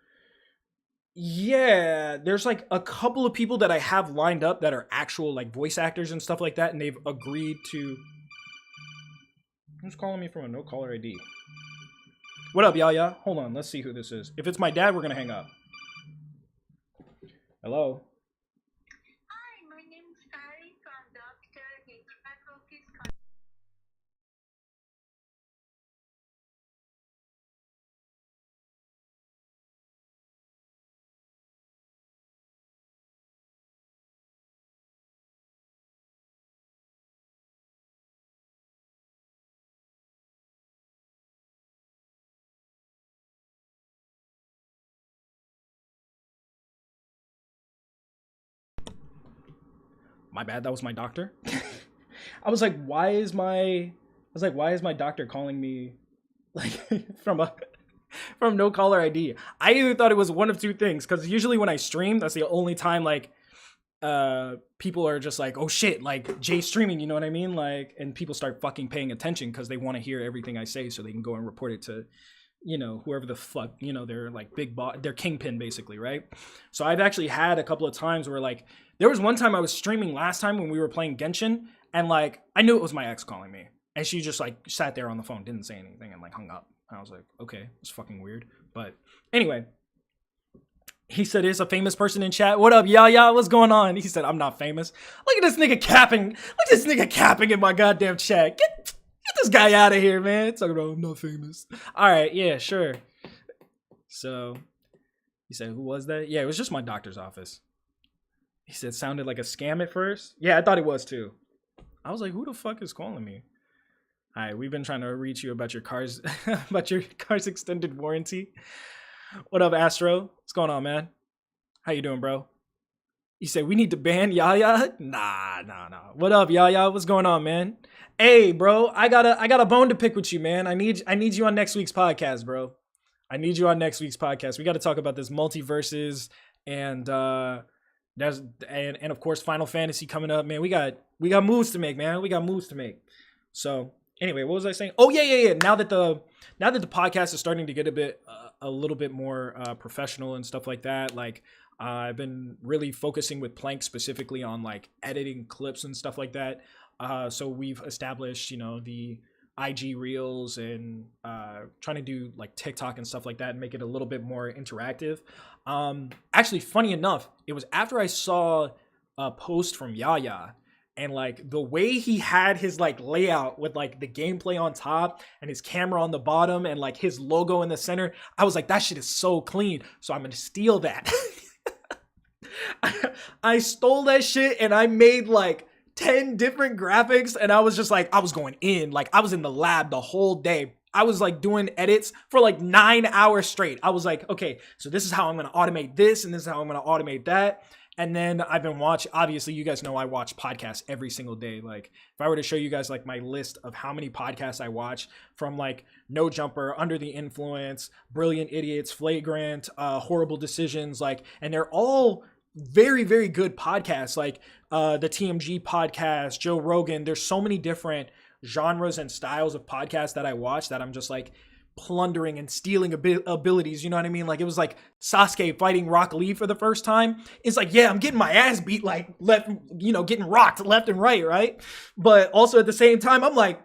yeah, there's like a couple of people that I have lined up that are actual like voice actors and stuff like that, and they've agreed to. Who's calling me from a no caller ID? What up, Yaya? Hold on, let's see who this is. If it's my dad, we're gonna hang up. Hello. Hi, my name is Kari from Dr. Hitchcock's. My bad, that was my doctor. I was like, why is my doctor calling me like from no caller ID? I either thought it was one of two things, because usually when I stream, that's the only time like people are just like, oh shit, like Jay streaming, you know what I mean? Like, and people start fucking paying attention because they want to hear everything I say so they can go and report it to, whoever the fuck, they're like big boss, they're kingpin basically, right? So I've actually had a couple of times where like there was one time I was streaming last time when we were playing Genshin, and like I knew it was my ex calling me, and she just like sat there on the phone, didn't say anything, and like hung up. And I was like, okay, it's fucking weird. But anyway, he said, "There's a famous person in chat. What up, Yaya? What's going on?" He said, "I'm not famous." Look at this nigga capping. Look at this nigga capping in my goddamn chat. Get this guy out of here, man. Talking about I'm not famous. All right, yeah, sure. So he said, "Who was that?" Yeah, it was just my doctor's office. He said, "Sounded like a scam at first." Yeah, I thought it was too. I was like, "Who the fuck is calling me?" All right, we've been trying to reach you about your car's extended warranty. What up, Astro? What's going on, man? How you doing, bro? You said we need to ban Yaya? Nah. What up, Yaya? What's going on, man? Hey, bro, I got a bone to pick with you, man. I need you on next week's podcast, bro. I need you on next week's podcast. We got to talk about this multiverses and and of course Final Fantasy coming up, man. We got moves to make, man. We got moves to make. So anyway, what was I saying? Oh yeah. Now that the podcast is starting to get a little bit more professional and stuff like that, like I've been really focusing with Plank specifically on like editing clips and stuff like that. So we've established, the IG reels and trying to do like TikTok and stuff like that and make it a little bit more interactive. Actually, funny enough, it was after I saw a post from Yaya, and like the way he had his like layout with like the gameplay on top and his camera on the bottom and like his logo in the center, I was like, that shit is so clean. So I'm gonna steal that. I stole that shit and I made like 10 different graphics, and I was just like, I was going in, like I was in the lab the whole day. I was like doing edits for like 9 hours straight. I was like, okay, so this is how I'm going to automate this, and this is how I'm going to automate that. And then I've been watching, obviously you guys know I watch podcasts every single day. Like if I were to show you guys like my list of how many podcasts I watch, from like No Jumper, Under the Influence, Brilliant Idiots, Flagrant, Horrible Decisions, like, and they're all very, very good podcasts, like the TMG podcast, Joe Rogan. There's so many different genres and styles of podcasts that I watch that I'm just like plundering and stealing abilities, you know what I mean? Like it was like Sasuke fighting Rock Lee for the first time. It's like, yeah, I'm getting my ass beat, like left, getting rocked left and right? But also at the same time, I'm like,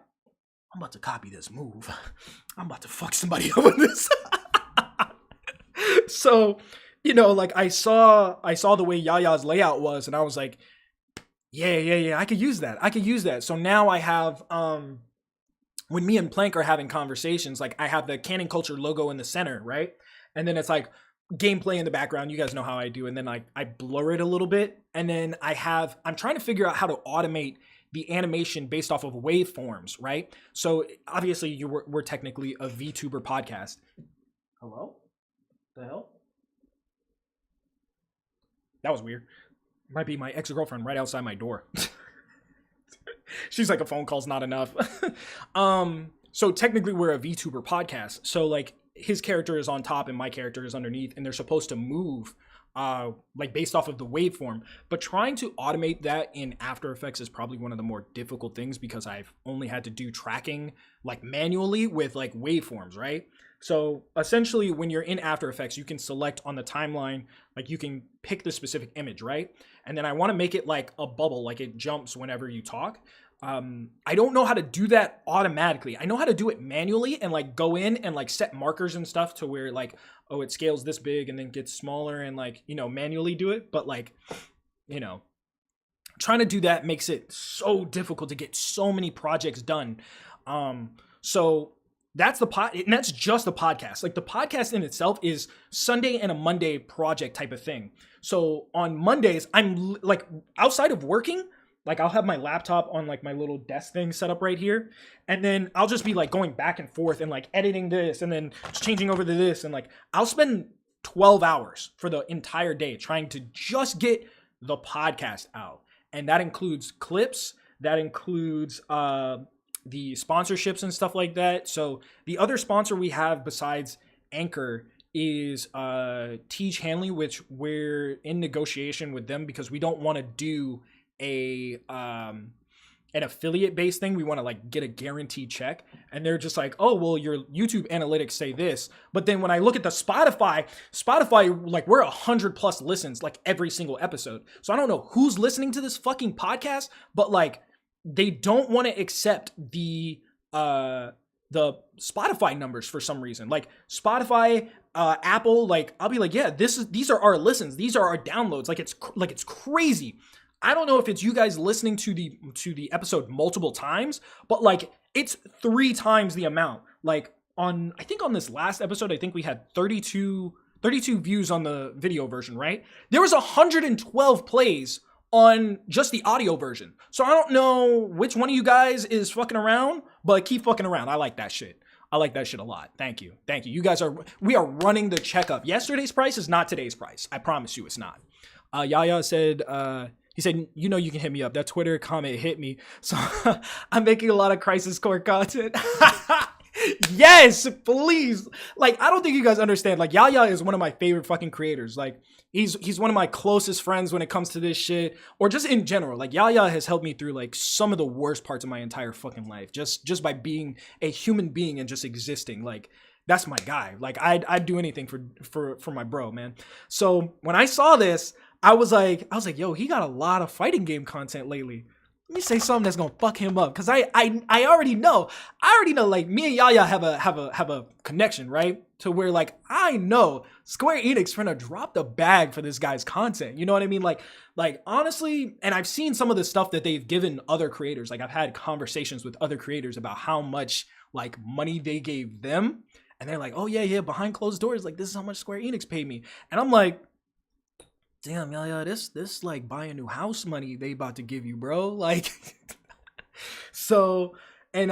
I'm about to copy this move. I'm about to fuck somebody up with this. So, like I saw the way Yaya's layout was, and I was like, yeah, I could use that. So now I have, when me and Plank are having conversations, like I have the Canon Culture logo in the center, right? And then it's like gameplay in the background. You guys know how I do. And then I blur it a little bit. And then I'm trying to figure out how to automate the animation based off of waveforms, right? So obviously we're technically a VTuber podcast. Hello? The hell? That was weird. Might be my ex-girlfriend right outside my door. She's like, a phone call's not enough. So technically we're a VTuber podcast. So like his character is on top and my character is underneath, and they're supposed to move like based off of the waveform. But trying to automate that in After Effects is probably one of the more difficult things, because I've only had to do tracking like manually with like waveforms, right? So essentially when you're in After Effects, you can select on the timeline, like you can pick the specific image, right? And then I want to make it like a bubble, like it jumps whenever you talk. I don't know how to do that automatically. I know how to do it manually and like go in and like set markers and stuff to where like, oh, it scales this big and then gets smaller and like, manually do it. But like, trying to do that makes it so difficult to get so many projects done. So that's and that's just the podcast. Like the podcast in itself is Sunday and a Monday project type of thing. So on Mondays, I'm like outside of working, like I'll have my laptop on like my little desk thing set up right here. And then I'll just be like going back and forth and like editing this and then changing over to this. And like I'll spend 12 hours for the entire day trying to just get the podcast out. And that includes clips. That includes the sponsorships and stuff like that. So the other sponsor we have besides Anchor is Teach Hanley, which we're in negotiation with them because we don't want to do a an affiliate based thing. We want to like get a guaranteed check. And they're just like, oh, well, your YouTube analytics say this. But then when I look at the Spotify, like we're 100+ listens like every single episode. So I don't know who's listening to this fucking podcast, but like they don't want to accept the Spotify numbers for some reason. Like Spotify, Apple, like I'll be like, yeah, these are our listens, these are our downloads. Like it's crazy. I don't know if it's you guys listening to the episode multiple times, but like it's 3 times the amount. Like I think on this last episode, I think we had 32 views on the video version, right? There was 112 plays on just the audio version. So I don't know which one of you guys is fucking around, but keep fucking around. I like that shit. I like that shit a lot. Thank you. You guys we are running the checkup. Yesterday's price is not today's price. I promise you it's not. Yaya said, he said, you know, you can hit me up. That Twitter comment hit me. So I'm making a lot of Crisis Core content. Yes, please. Like, I don't think you guys understand. Like, Yaya is one of my favorite fucking creators. Like, he's one of my closest friends when it comes to this shit, or just in general. Like, Yaya has helped me through like some of the worst parts of my entire fucking life, just by being a human being and just existing. Like, that's my guy. Like, I'd do anything for my bro, man. So when I saw this, I was like, yo, he got a lot of fighting game content lately. Let me say something that's gonna fuck him up, because I already know. Like, me and Yaya have a connection, right? To where like I know Square Enix finna drop the bag for this guy's content. You know what I mean? Like honestly, and I've seen some of the stuff that they've given other creators. Like, I've had conversations with other creators about how much like money they gave them, and they're like, oh yeah, behind closed doors, like this is how much Square Enix paid me, and I'm like, damn, yeah, this like buy a new house money they about to give you, bro. Like, so, and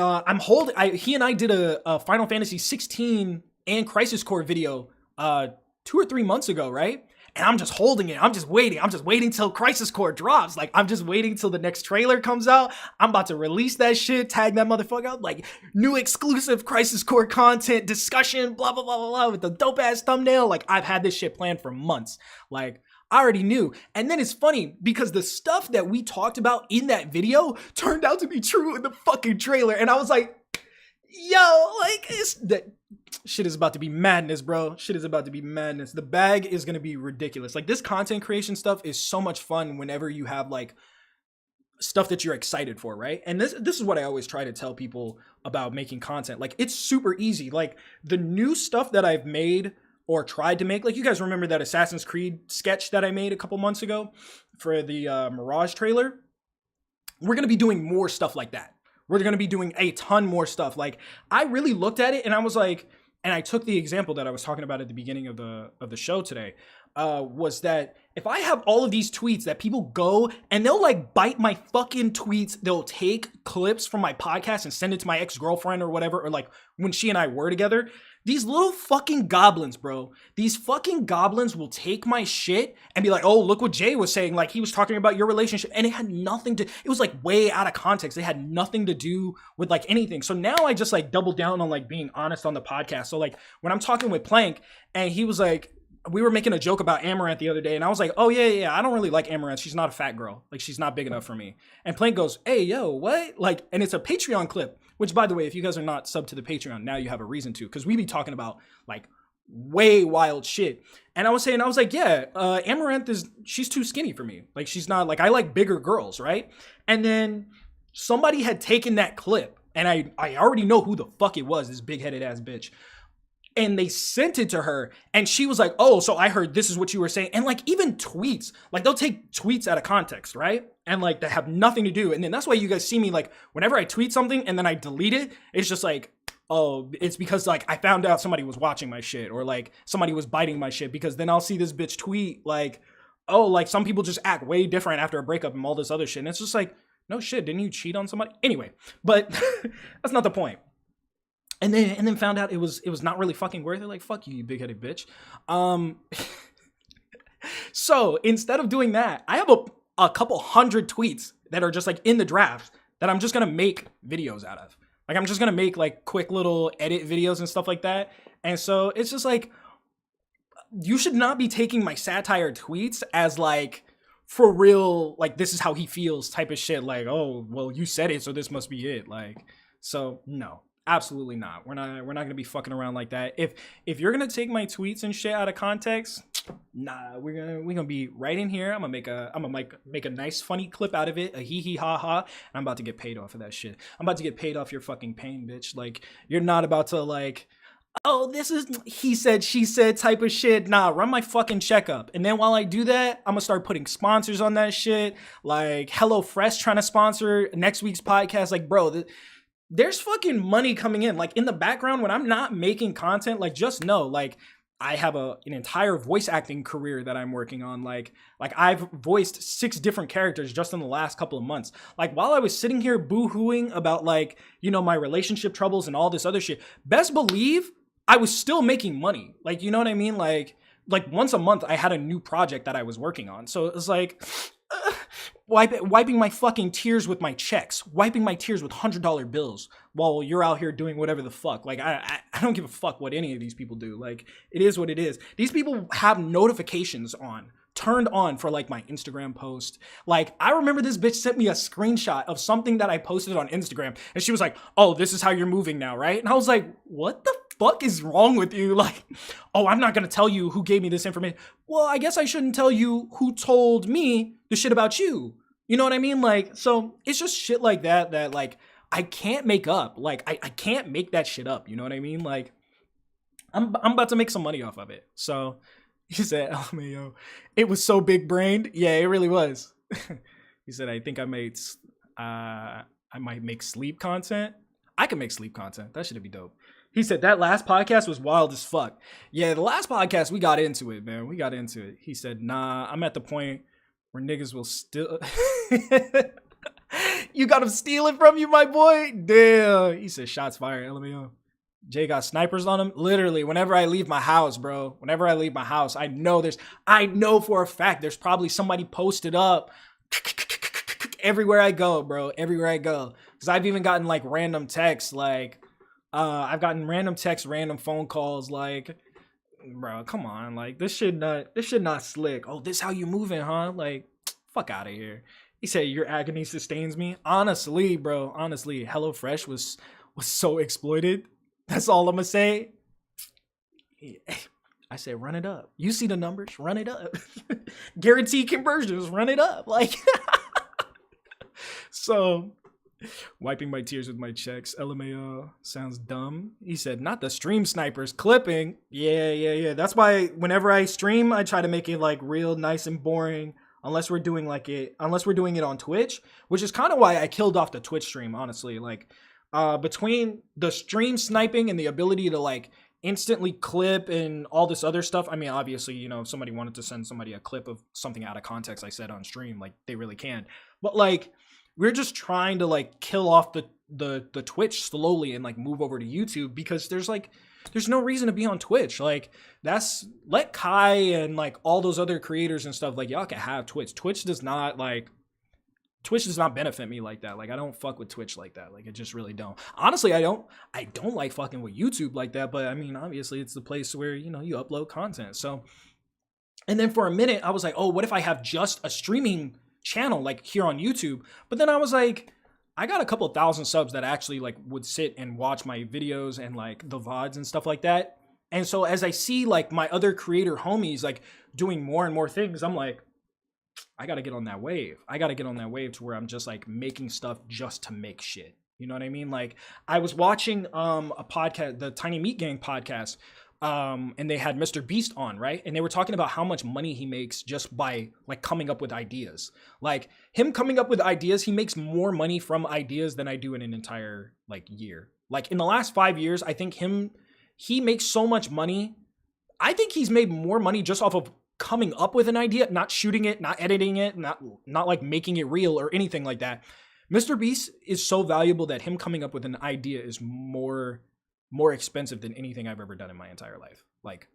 he and I did a Final Fantasy 16 and Crisis Core video 2 or 3 months ago, right? And I'm just holding it. I'm just waiting till Crisis Core drops. Like, I'm just waiting till the next trailer comes out. I'm about to release that shit, tag that motherfucker out, like, new exclusive Crisis Core content discussion, blah, blah, blah, blah, blah, with the dope ass thumbnail. Like, I've had this shit planned for months. Like, I already knew. And then it's funny because the stuff that we talked about in that video turned out to be true in the fucking trailer. And I was like, yo, like, that shit is about to be madness, bro. Shit is about to be madness. The bag is going to be ridiculous. Like, this content creation stuff is so much fun whenever you have like stuff that you're excited for, right? And this is what I always try to tell people about making content. Like, it's super easy. Like, the new stuff that I've made or tried to make, like, you guys remember that Assassin's Creed sketch that I made a couple months ago for the Mirage trailer? We're going to be doing more stuff like that. We're going to be doing a ton more stuff. Like, I really looked at it and I was like, and I took the example that I was talking about at the beginning of the show today, was that if I have all of these tweets that people go and they'll like bite my fucking tweets, they'll take clips from my podcast and send it to my ex-girlfriend or whatever, or like when she and I were together, these little fucking goblins, bro. These fucking goblins will take my shit and be like, oh, look what Jay was saying. Like, he was talking about your relationship and it had nothing to, it was like way out of context. It had nothing to do with like anything. So now I just like double down on like being honest on the podcast. So like when I'm talking with Plank and he was like, we were making a joke about Amaranth the other day and I was like, oh yeah, I don't really like Amaranth. She's not a fat girl. Like, she's not big enough for me. And Plank goes, hey, yo, what? Like, and it's a Patreon clip. Which, by the way, if you guys are not subbed to the Patreon, now you have a reason to, because we be talking about like way wild shit. And I was like, yeah, Amaranth she's too skinny for me. Like, she's not, like, I like bigger girls, right? And then somebody had taken that clip, and I already know who the fuck it was, this big-headed ass bitch. And they sent it to her, and she was like, oh, so I heard this is what you were saying. And like, even tweets, like, they'll take tweets out of context, right? And like, they have nothing to do. And then that's why you guys see me, like, whenever I tweet something and then I delete it, it's just like, oh, it's because like I found out somebody was watching my shit, or like somebody was biting my shit, because then I'll see this bitch tweet like, oh, like some people just act way different after a breakup and all this other shit. And it's just like, no shit, didn't you cheat on somebody? Anyway, but that's not the point. And then found out it was not really fucking worth it. Like, fuck you, you big-headed bitch. So instead of doing that, I have a couple hundred tweets that are just like in the draft that I'm just gonna make videos out of. Like, I'm just gonna make like quick little edit videos and stuff like that. And so it's just like, you should not be taking my satire tweets as like for real, like this is how he feels type of shit. Like, oh, well, you said it, so this must be it. Like, so no, absolutely not. We're not gonna be fucking around like that. If you're gonna take my tweets and shit out of context, nah, we're gonna be right in here. I'm gonna make a nice funny clip out of it, a hee hee ha ha, and I'm about to get paid off of that shit. I'm about to get paid off your fucking pain, bitch. Like, you're not about to like, oh, this is he said, she said type of shit. Nah, run my fucking checkup. And then while I do that, I'm gonna start putting sponsors on that shit. Like HelloFresh trying to sponsor next week's podcast. Like, bro, there's fucking money coming in. Like in the background when I'm not making content, like just know, like I have an entire voice acting career that I'm working on. Like I've voiced 6 different characters just in the last couple of months. Like while I was sitting here boo-hooing about like, you know, my relationship troubles and all this other shit, best believe I was still making money. Like, you know what I mean? Like once a month I had a new project that I was working on. So it was like wiping my fucking tears with my checks, wiping my tears with $100 bills while you're out here doing whatever the fuck. Like I don't give a fuck what any of these people do. Like it is what it is. These people have notifications turned on for like my Instagram post. Like I remember this bitch sent me a screenshot of something that I posted on Instagram and she was like, oh, this is how you're moving now, right? And I was like, what the fuck is wrong with you? Like, oh, I'm not gonna tell you who gave me this information. Well, I guess I shouldn't tell you who told me the shit about you. You know what I mean? Like, so it's just shit like that like I can't make up. Like I can't make that shit up. You know what I mean? Like I'm about to make some money off of it. So he said, LMAO, it was so big brained. Yeah, it really was. He said, I think I might make sleep content. I can make sleep content. That should be dope. He said that last podcast was wild as fuck. Yeah, the last podcast, we got into it, man. We got into it. He said, nah, I'm at the point where niggas will still... You got him stealing from you, my boy? Damn. He said, shots fired, LMAO. Jay got snipers on him. Literally, whenever I leave my house, bro, whenever I leave my house, I know for a fact there's probably somebody posted up everywhere I go, bro. Everywhere I go. Because I've even gotten like random texts, like, I've gotten random texts, random phone calls, like, bro, come on, like this shit not slick. Oh, this how you moving, huh? Like, fuck out of here. He said your agony sustains me. Honestly, bro, honestly, HelloFresh was so exploited. That's all I'm gonna say. I said, run it up. You see the numbers, run it up. Guaranteed conversions, run it up. Like, so. Wiping my tears with my checks. LMAO sounds dumb. He said, not the stream snipers clipping. Yeah. That's why whenever I stream, I try to make it like real nice and boring. Unless we're doing it on Twitch, which is kind of why I killed off the Twitch stream, honestly. Like, between the stream sniping and the ability to like instantly clip and all this other stuff. I mean, obviously, you know, if somebody wanted to send somebody a clip of something out of context I said on stream, like they really can. But like, we're just trying to like kill off the Twitch slowly and like move over to YouTube because there's no reason to be on Twitch. Like let Kai and like all those other creators and stuff, like y'all can have Twitch. Twitch does not benefit me like that. Like I don't fuck with Twitch like that. Like I just really don't. Honestly, I don't like fucking with YouTube like that, but I mean, obviously it's the place where, you know, you upload content. So, and then for a minute I was like, oh, what if I have just a streaming channel like here on YouTube? But then I was like, I got a couple thousand subs that actually like would sit and watch my videos and like the VODs and stuff like that. And so as I see like my other creator homies like doing more and more things, I'm like, I gotta get on that wave. I gotta get on that wave to where I'm just like making stuff just to make shit. You know what I mean? Like I was watching a podcast, the Tiny Meat Gang podcast, and they had Mr. Beast on, right? And they were talking about how much money he makes just by like coming up with ideas. Like him coming up with ideas, he makes more money from ideas than I do in an entire like year. Like in the last 5 years, I think he makes so much money. I think he's made more money just off of coming up with an idea, not shooting it, not editing it, not like making it real or anything like that. Mr. Beast is so valuable that him coming up with an idea is more expensive than anything I've ever done in my entire life. Like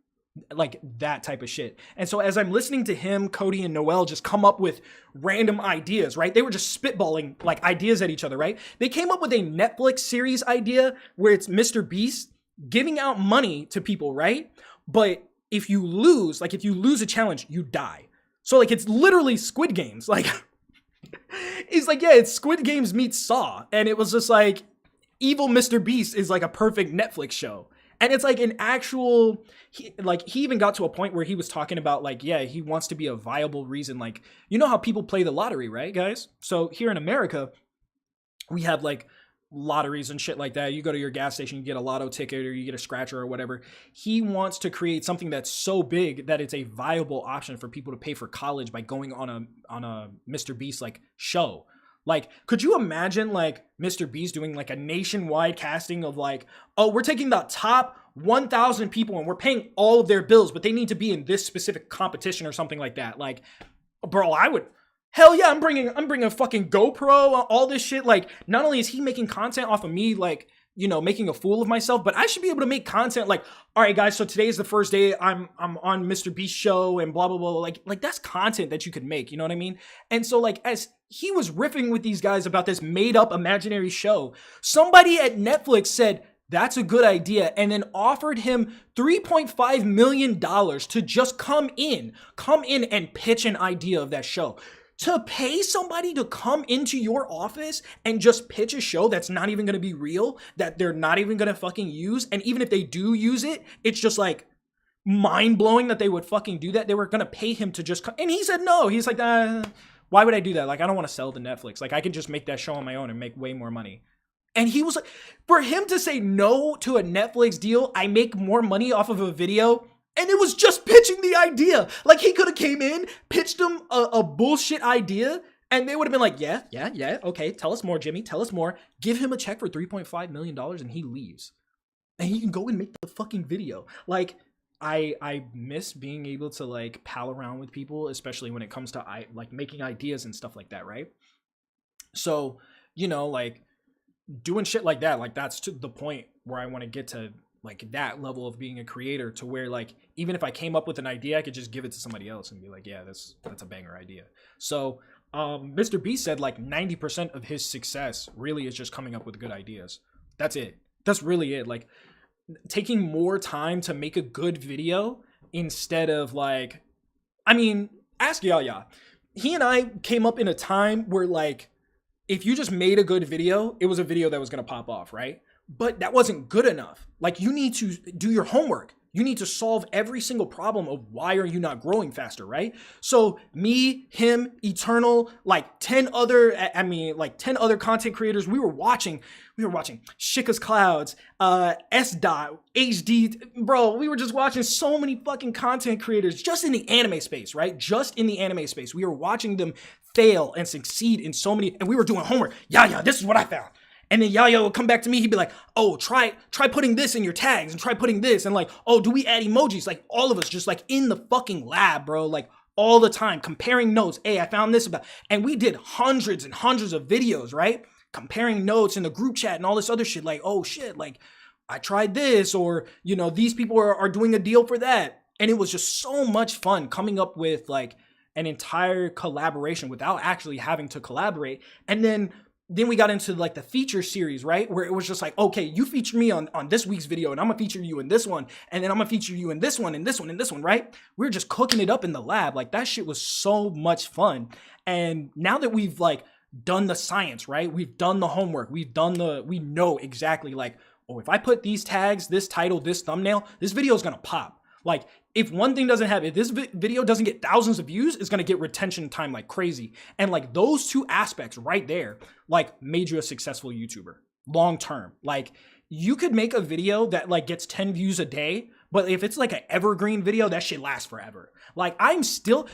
that type of shit. And so as I'm listening to him, Cody, and Noel just come up with random ideas, right? They were just spitballing like ideas at each other, right? They came up with a Netflix series idea where it's Mr. Beast giving out money to people, right? But if you lose a challenge, you die. So like it's literally Squid Games. Like he's like, yeah, it's Squid Games meets Saw. And it was just like evil Mr. Beast is like a perfect Netflix show. And it's like an actual, he even got to a point where he was talking about like, yeah, he wants to be a viable reason. Like, you know how people play the lottery, right, guys? So here in America, we have like lotteries and shit like that. You go to your gas station, you get a lotto ticket or you get a scratcher or whatever. He wants to create something that's so big that it's a viable option for people to pay for college by going on a Mr. Beast like show. Like, could you imagine like Mr. Beast doing like a nationwide casting of like, oh, we're taking the top 1,000 people and we're paying all of their bills, but they need to be in this specific competition or something like that. Like, bro, I would, hell yeah, I'm bringing a fucking GoPro, all this shit. Like, not only is he making content off of me, like, you know, making a fool of myself, but I should be able to make content like, all right, guys, so today is the first day I'm on Mr. Beast show and blah, blah, blah. Like that's content that you could make, you know what I mean? And so like, as he was riffing with these guys about this made up imaginary show, somebody at Netflix said, that's a good idea, and then offered him $3.5 million to just come in and pitch an idea of that show. To pay somebody to come into your office and just pitch a show that's not even going to be real, that they're not even going to fucking use, and even if they do use it, it's just like mind-blowing that they would fucking do that. They were going to pay him to just come, and he said no. He's like, why would I do that? Like, I don't want to sell to Netflix. Like, I could just make that show on my own and make way more money. And he was like, for him to say no to a Netflix deal, I make more money off of a video. And it was just pitching the idea. Like, he could have came in, pitched them a bullshit idea, and they would have been like, yeah, okay, tell us more, Jimmy, tell us more. Give him a check for $3.5 million, and he leaves. And he can go and make the fucking video. Like, I miss being able to, like, pal around with people, especially when it comes to, like, making ideas and stuff like that, right? So, you know, like, doing shit like that, like, that's to the point where I want to get to, like, that level of being a creator, to where like even if I came up with an idea, I could just give it to somebody else and be like, yeah, that's a banger idea. So Mr. Beast said like 90% of his success really is just coming up with good ideas. That's it. That's really it. Like, taking more time to make a good video instead of like, I mean, ask Yaya. He and I came up in a time where like, if you just made a good video, it was a video that was going to pop off, right? But that wasn't good enough. Like, you need to do your homework. You need to solve every single problem of why are you not growing faster, right? So me, him, Eternal, like 10 other content creators, we were watching Shika's Clouds, S Dot, HD, bro, we were just watching so many fucking content creators just in the anime space, right? Just in the anime space. We were watching them fail and succeed in so many, and we were doing homework. Yeah, this is what I found. And then Yaya would come back to me. He'd be like, oh, try putting this in your tags and try putting this. And like, oh, do we add emojis? Like, all of us just like in the fucking lab, bro. Like, all the time comparing notes. Hey, I found this about, and we did hundreds and hundreds of videos, right? Comparing notes in the group chat and all this other shit. Like, oh shit, like I tried this, or, you know, these people are doing a deal for that. And it was just so much fun coming up with like an entire collaboration without actually having to collaborate. And then we got into like the feature series, right? Where it was just like, okay, you feature me on this week's video, and I'm gonna feature you in this one, and then I'm gonna feature you in this one, and this one, and this one, right? We were just cooking it up in the lab. Like, that shit was so much fun. And now that we've like done the science, right? We've done the homework. We know exactly like, oh, if I put these tags, this title, this thumbnail, this video is gonna pop. Like, if one thing doesn't have, if this video doesn't get thousands of views, it's going to get retention time like crazy. And like, those two aspects right there, like, made you a successful YouTuber long term. Like, you could make a video that like gets 10 views a day, but if it's like an evergreen video, that shit lasts forever. Like, I'm still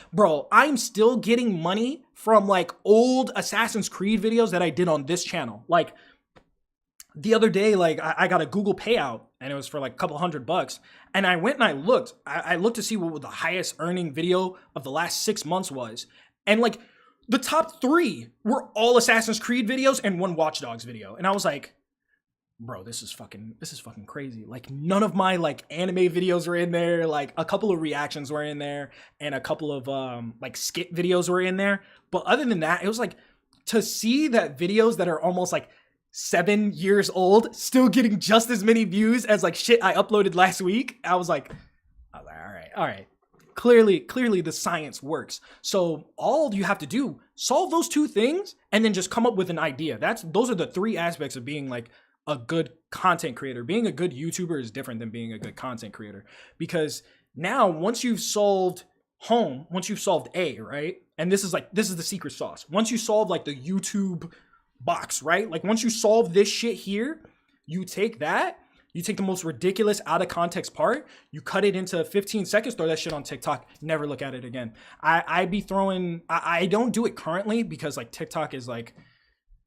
getting money from like old Assassin's Creed videos that I did on this channel. Like, the other day, like, I got a Google payout, and it was for like a couple $100. And I went and I looked to see what the highest earning video of the last 6 months was. And like, the top 3 were all Assassin's Creed videos and one Watch Dogs video. And I was like, bro, this is fucking crazy. Like, none of my like anime videos were in there. Like, a couple of reactions were in there, and a couple of like skit videos were in there. But other than that, it was like, to see that videos that are almost like 7 years old still getting just as many views as like shit I uploaded last week. I was like, all right, clearly the science works. So all you have to do, solve those two things and then just come up with an idea. Those are the three aspects of being like a good content creator. Being a good YouTuber is different than being a good content creator, because now once you've solved A, right? And this is the secret sauce. Once you solve like the YouTube box, right? Like once you solve this shit here, you take the most ridiculous out of context part, you cut it into 15 seconds, throw that shit on TikTok, never look at it again. I don't do it currently because like TikTok is like,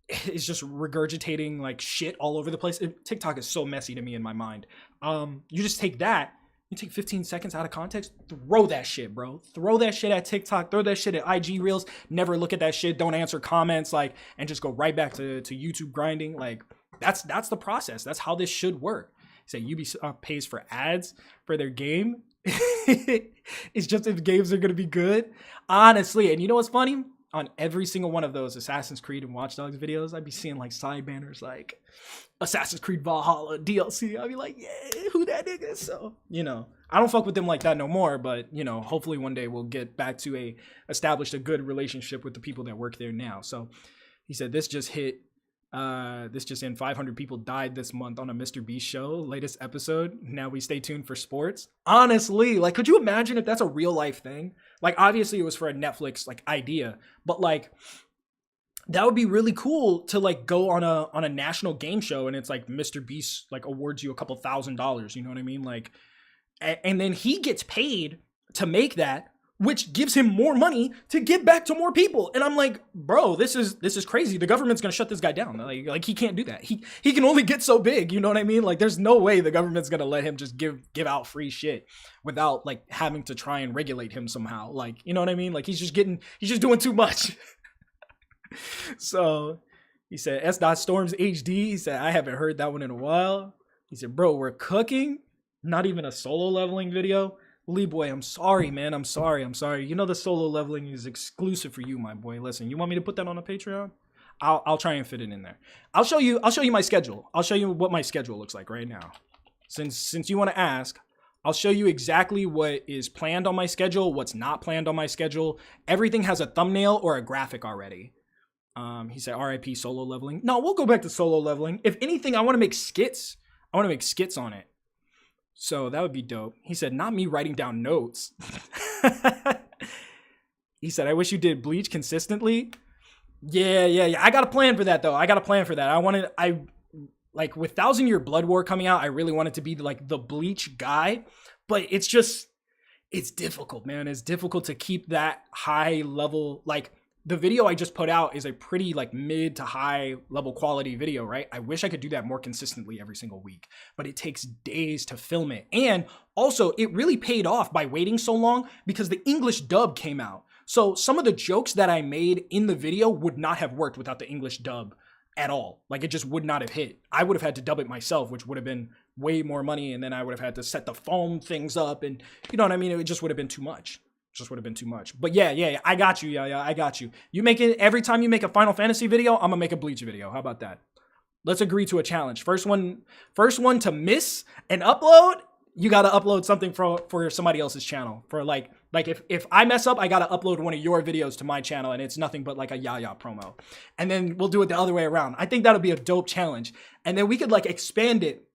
it's just regurgitating like shit all over the place. TikTok is so messy to me in my mind. You just take that, you take 15 seconds out of context, throw that shit, bro. Throw that shit at TikTok, throw that shit at IG Reels, never look at that shit, don't answer comments, like, and just go right back to YouTube grinding. Like, that's the process. That's how this should work. Say Ubisoft pays for ads for their game. It's just if games are gonna be good. Honestly, and you know what's funny? On every single one of those Assassin's Creed and Watch Dogs videos, I'd be seeing like side banners like Assassin's Creed Valhalla DLC. I'd be like, yeah, who that nigga? So, you know, I don't fuck with them like that no more, but you know, hopefully one day we'll get back to establish a good relationship with the people that work there now. So he said this just in, 500 people died this month on a Mr. Beast show, latest episode. Now we stay tuned for sports. Honestly, like, could you imagine if that's a real life thing? Like, obviously it was for a Netflix like idea, but like that would be really cool to like go on a national game show and it's like Mr. Beast like awards you a couple $1,000, you know what I mean? Like, and then he gets paid to make that, which gives him more money to give back to more people. And I'm like, bro, this is crazy. The government's gonna shut this guy down. Like he can't do that. He can only get so big, you know what I mean? Like there's no way the government's gonna let him just give out free shit without like having to try and regulate him somehow. Like, you know what I mean? Like he's just doing too much. So he said, S.Storms HD. He said, I haven't heard that one in a while. He said, bro, we're cooking. Not even a solo leveling video. Lee boy, I'm sorry, man. I'm sorry. You know the solo leveling is exclusive for you, my boy. Listen, you want me to put that on a Patreon? I'll try and fit it in there. I'll show you my schedule. I'll show you what my schedule looks like right now. Since you want to ask, I'll show you exactly what is planned on my schedule, what's not planned on my schedule. Everything has a thumbnail or a graphic already. He said RIP solo leveling. No, we'll go back to solo leveling. If anything, I want to make skits. on it. So that would be dope. He said, not me writing down notes. He said, I wish you did Bleach consistently. Yeah. I got a plan for that, though. I like with 1,000 Year Blood War coming out, I really wanted to be like the Bleach guy. But it's difficult, man. It's difficult to keep that high level. Like the video I just put out is a pretty like mid to high level quality video, right? I wish I could do that more consistently every single week, but it takes days to film it. And also it really paid off by waiting so long because the English dub came out. So some of the jokes that I made in the video would not have worked without the English dub at all. Like it just would not have hit. I would have had to dub it myself, which would have been way more money. And then I would have had to set the foam things up and you know what I mean? It just would have been too much. But yeah, I got you. Yeah, I got you. You make it every time you make a Final Fantasy video, I'm gonna make a Bleach video. How about that? Let's agree to a challenge. First one to miss an upload, you gotta upload something for somebody else's channel. For like if I mess up, I gotta upload one of your videos to my channel and it's nothing but like a Yaya promo. And then we'll do it the other way around. I think that'll be a dope challenge. And then we could like expand it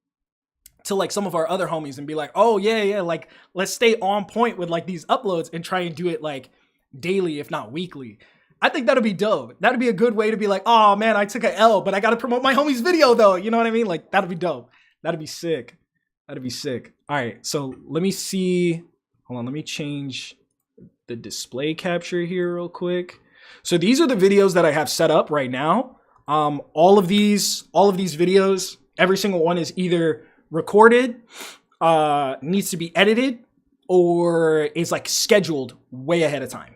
to like some of our other homies and be like, oh yeah, like let's stay on point with like these uploads and try and do it like daily, if not weekly. I think that'll be dope. That'd be a good way to be like, oh man, I took an L, but I gotta promote my homie's video though. You know what I mean? Like that'd be dope. That'd be sick. All right, so let me see. Hold on, let me change the display capture here real quick. So these are the videos that I have set up right now. All of these videos, every single one is either recorded, needs to be edited, or is like scheduled way ahead of time.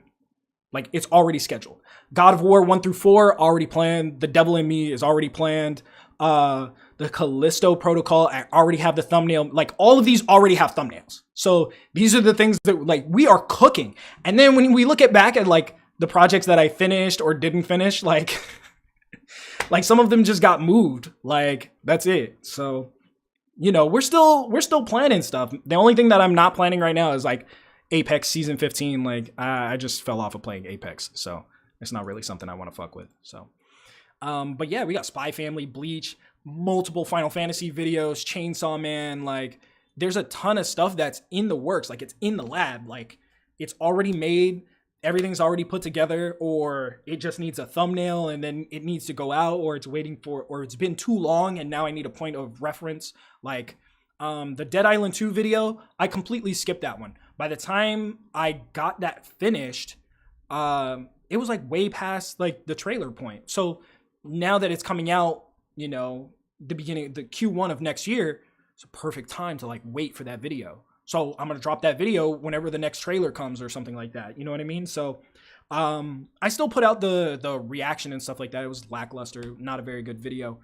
Like it's already scheduled. God of War 1 through 4 already planned. The Devil in Me is already planned. The Callisto Protocol, I already have the thumbnail. Like all of these already have thumbnails. So these are the things that like we are cooking. And then when we look back at like the projects that I finished or didn't finish, like like some of them just got moved. Like that's it. So you know, we're still planning stuff. The only thing that I'm not planning right now is like Apex Season 15, like, I just fell off of playing Apex. So it's not really something I want to fuck with. So, but yeah, we got Spy Family, Bleach, multiple Final Fantasy videos, Chainsaw Man. Like, there's a ton of stuff that's in the works. Like, it's in the lab. Like, it's already made. Everything's already put together, or it just needs a thumbnail and then it needs to go out, or it's waiting for, or it's been too long and now I need a point of reference. Like, the Dead Island 2 video, I completely skipped that one. By the time I got that finished, it was like way past like the trailer point. So now that it's coming out, you know, the Q1 of next year, it's a perfect time to like wait for that video. So I'm gonna drop that video whenever the next trailer comes or something like that. You know what I mean? So I still put out the reaction and stuff like that. It was lackluster, not a very good video.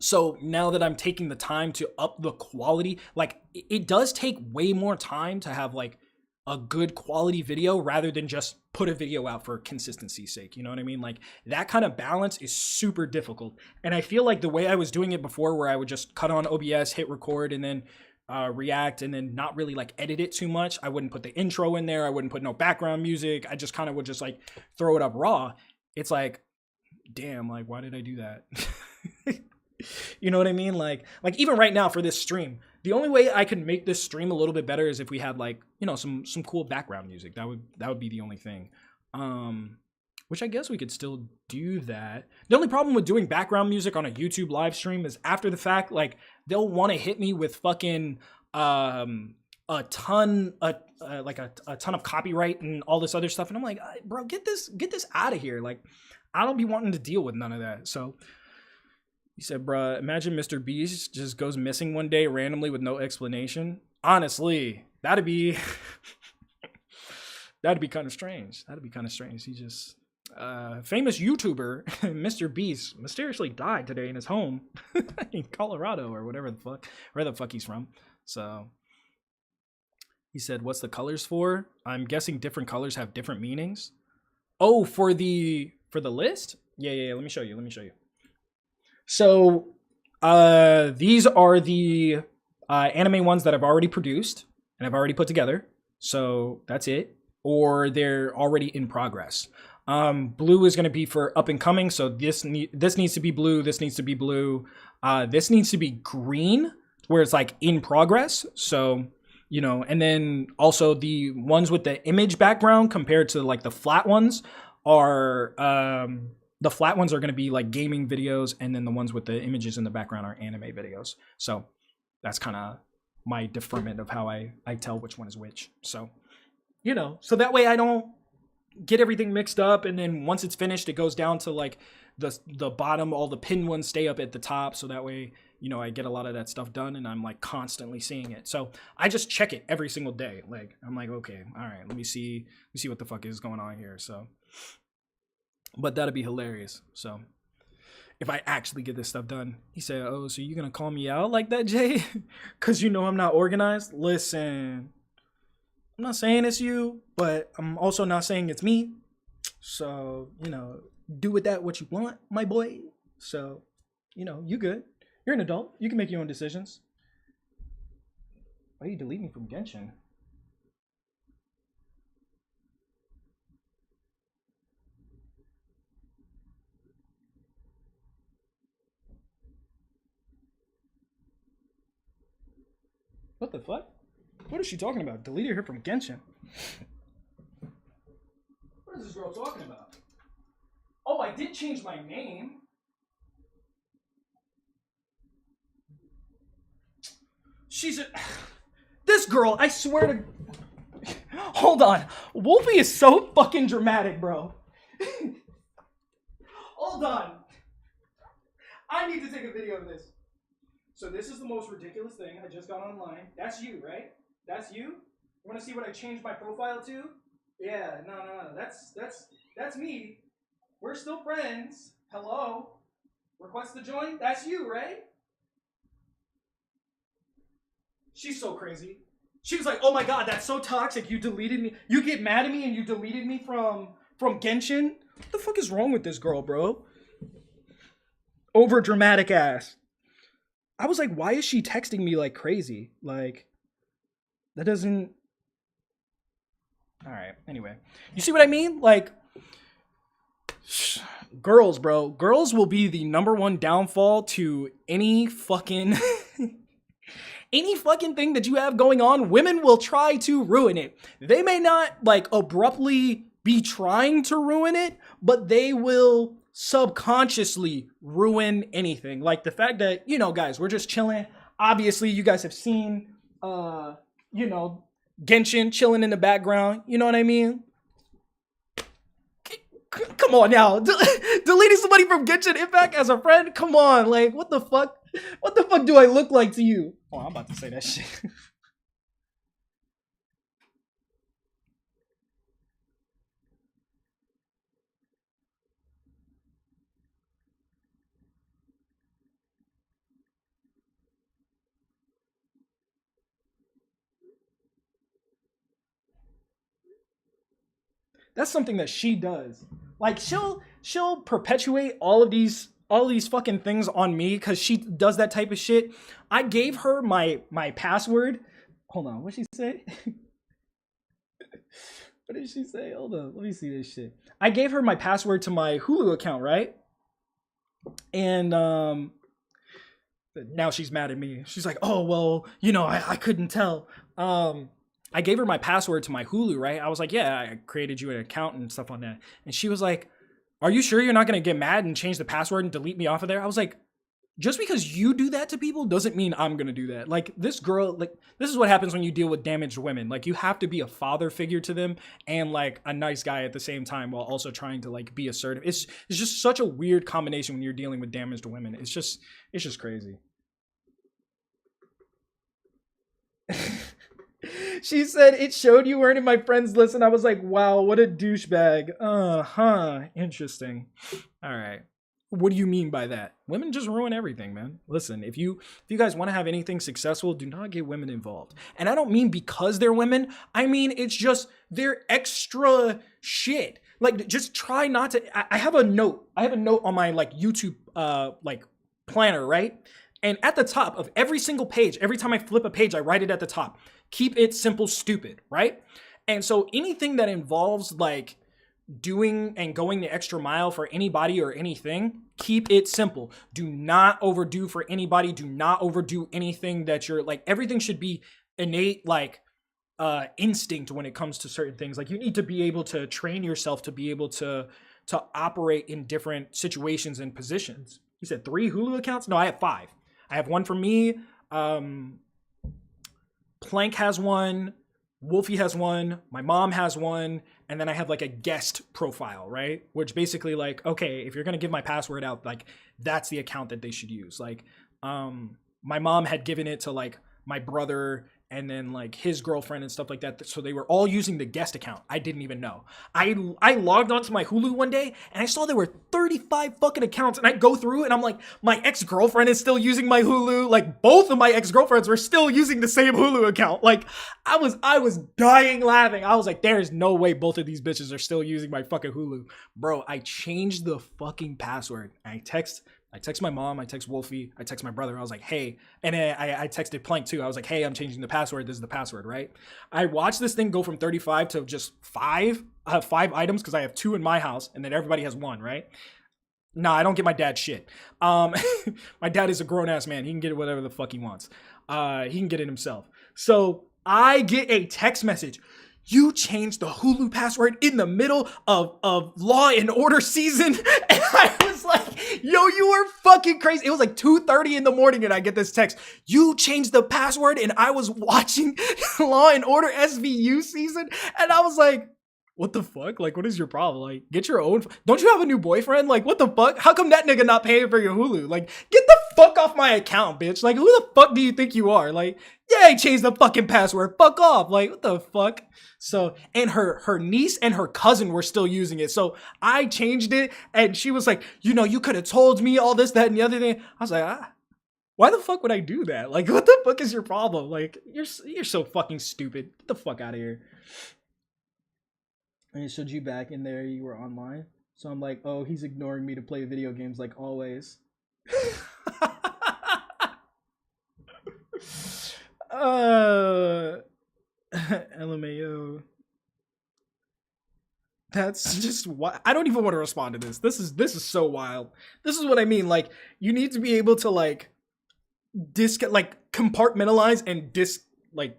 So now that I'm taking the time to up the quality, like it does take way more time to have like a good quality video rather than just put a video out for consistency's sake. You know what I mean? Like that kind of balance is super difficult. And I feel like the way I was doing it before, where I would just cut on OBS, hit record, and then react, and then not really like edit it too much. I wouldn't put the intro in there. I wouldn't put no background music. I just kind of would just like throw it up raw. It's like, damn, like why did I do that? You know what I mean? Like even right now for this stream, the only way I could make this stream a little bit better is if we had like, you know, some cool background music. That would be the only thing. Which I guess we could still do that. The only problem with doing background music on a YouTube live stream is after the fact, like they'll want to hit me with fucking a ton of copyright and all this other stuff, and I'm like, bro, get this out of here. Like I don't be wanting to deal with none of that. So he said, bruh, imagine Mr. Beast just goes missing one day randomly with no explanation. Honestly, that'd be kind of strange. That'd be kind of strange. He just famous YouTuber Mr. Beast mysteriously died today in his home in Colorado or where the fuck he's from. So he said, what's the colors for? I'm guessing different colors have different meanings. Oh, for the list? Yeah, let me show you. So these are the anime ones that I've already produced and I've already put together. So that's it. Or they're already in progress. Blue is going to be for up and coming. So this needs to be blue. This needs to be blue. This needs to be green, where it's like in progress. So, you know, and then also the ones with the image background compared to like the flat ones are, the flat ones are going to be like gaming videos. And then the ones with the images in the background are anime videos. So that's kind of my deferment of how I tell which one is which. So, you know, so that way I don't get everything mixed up, and then once it's finished, it goes down to like the bottom. All the pinned ones stay up at the top, so that way, you know, I get a lot of that stuff done, and I'm like constantly seeing it. So I just check it every single day. Like I'm like, okay, all right, let me see what the fuck is going on here. So, but that'd be hilarious. So if I actually get this stuff done, he said, oh, so you're gonna call me out like that, Jay? Because you know I'm not organized. Listen, I'm not saying it's you, but I'm also not saying it's me. So, you know, do with that what you want, my boy. So, you know, you good. You're an adult. You can make your own decisions. Why are you deleting me from Genshin? What the fuck? What is she talking about? Deleted her from Genshin. What is this girl talking about? Oh, I did change my name. She's a... This girl, I swear to... Hold on. Wolfie is so fucking dramatic, bro. Hold on. I need to take a video of this. So this is the most ridiculous thing. I just got online. That's you, right? That's you? You want to see what I changed my profile to? Yeah, no. That's me. We're still friends. Hello? Request to join? That's you, right? She's so crazy. She was like, oh my god, that's so toxic. You deleted me. You get mad at me and you deleted me from Genshin? What the fuck is wrong with this girl, bro? Over dramatic ass. I was like, why is she texting me like crazy? Like, that doesn't All right. Anyway, you see what I mean? Like, girls, bro. Girls will be the number one downfall to any fucking any fucking thing that you have going on. Women will try to ruin it. They may not like abruptly be trying to ruin it, but they will subconsciously ruin anything. Like the fact that, you know, guys, we're just chilling. Obviously, you guys have seen you know, Genshin chilling in the background. You know what I mean? Come on now. Deleting somebody from Genshin Impact as a friend? Come on. Like, what the fuck? What the fuck do I look like to you? Oh, I'm about to say that shit. That's something that she does. Like she'll perpetuate all of these fucking things on me because she does that type of shit. I gave her my password. Hold on, what she say? What did she say? Hold on, let me see this shit. I gave her my password to my Hulu account, right? And now she's mad at me. She's like, oh well, you know, I couldn't tell. I gave her my password to my Hulu, right? I was like, yeah, I created you an account and stuff on that. And she was like, are you sure you're not gonna get mad and change the password and delete me off of there? I was like, just because you do that to people doesn't mean I'm gonna do that. Like this girl, like this is what happens when you deal with damaged women. Like you have to be a father figure to them and like a nice guy at the same time while also trying to like be assertive. It's just such a weird combination when you're dealing with damaged women. It's just crazy. She said it showed you weren't in my friends list, and I was like, wow, what a douchebag. Interesting. All right. What do you mean by that? Women just ruin everything, man. Listen, if you guys want to have anything successful, do not get women involved. And I don't mean because they're women. I mean it's just they're extra shit. Like just try not to. I have a note. I have a note on my like YouTube like planner, right? And at the top of every single page, every time I flip a page, I write it at the top. Keep it simple, stupid, right? And so anything that involves like doing and going the extra mile for anybody or anything, keep it simple. Do not overdo for anybody. Do not overdo anything that you're like, everything should be innate, like instinct when it comes to certain things. Like you need to be able to train yourself to be able to operate in different situations and positions. You said 3 Hulu accounts? No, I have 5. I have one for me. Plank has one. Wolfie has one. My mom has one. And then I have like a guest profile, right? Which basically like, okay, if you're going to give my password out, like that's the account that they should use. Like, my mom had given it to like my brother and then like his girlfriend and stuff like that. So they were all using the guest account. I didn't even know. I logged onto my Hulu one day and I saw there were 35 fucking accounts, and I go through and I'm like, my ex-girlfriend is still using my Hulu. Like both of my ex-girlfriends were still using the same Hulu account. Like I was dying laughing. I was like, there is no way both of these bitches are still using my fucking Hulu. Bro, I changed the fucking password. I text my mom, I text Wolfie, I text my brother. I was like, hey, and I texted Plank too. I was like, hey, I'm changing the password. This is the password, right? I watched this thing go from 35 to just 5. I have 5 items because I have 2 in my house, and then everybody has 1, right? Nah, I don't get my dad shit. My dad is a grown ass man. He can get whatever the fuck he wants. He can get it himself. So I get a text message. You changed the Hulu password in the middle of Law and Order season. And I was like, yo, you are fucking crazy. It was like 2:30 in the morning and I get this text. You changed the password and I was watching Law and Order SVU season. And I was like, what the fuck? Like, what is your problem? Like, get your own. Don't you have a new boyfriend? Like, what the fuck? How come that nigga not paying for your Hulu? Like, get the fuck off my account, bitch. Like, who the fuck do you think you are? Like, yeah, I changed the fucking password. Fuck off. Like, what the fuck? So, and her niece and her cousin were still using it. So I changed it and she was like, you know, you could have told me all this, that, and the other thing. I was like, why the fuck would I do that? Like, what the fuck is your problem? Like, you're so fucking stupid. Get the fuck out of here. And it showed you back in there, you were online. So I'm like, oh, he's ignoring me to play video games like always. LMAO. That's just what I don't even want to respond to this. This is so wild. This is what I mean. Like, you need to be able to like compartmentalize and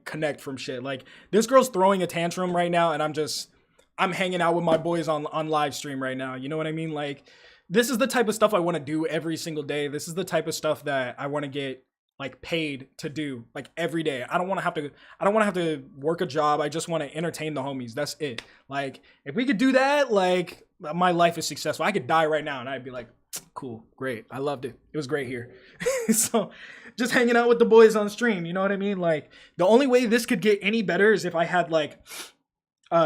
connect from shit. Like, this girl's throwing a tantrum right now, and I'm hanging out with my boys on live stream right now. You know what I mean? Like, this is the type of stuff I want to do every single day. This is the type of stuff that I want to get like paid to do like every day. I don't want to have to work a job. I just want to entertain the homies. That's it. Like, if we could do that, like, my life is successful. I could die right now and I'd be like, cool, great. I loved it. It was great here. So just hanging out with the boys on stream, you know what I mean? Like, the only way this could get any better is if I had like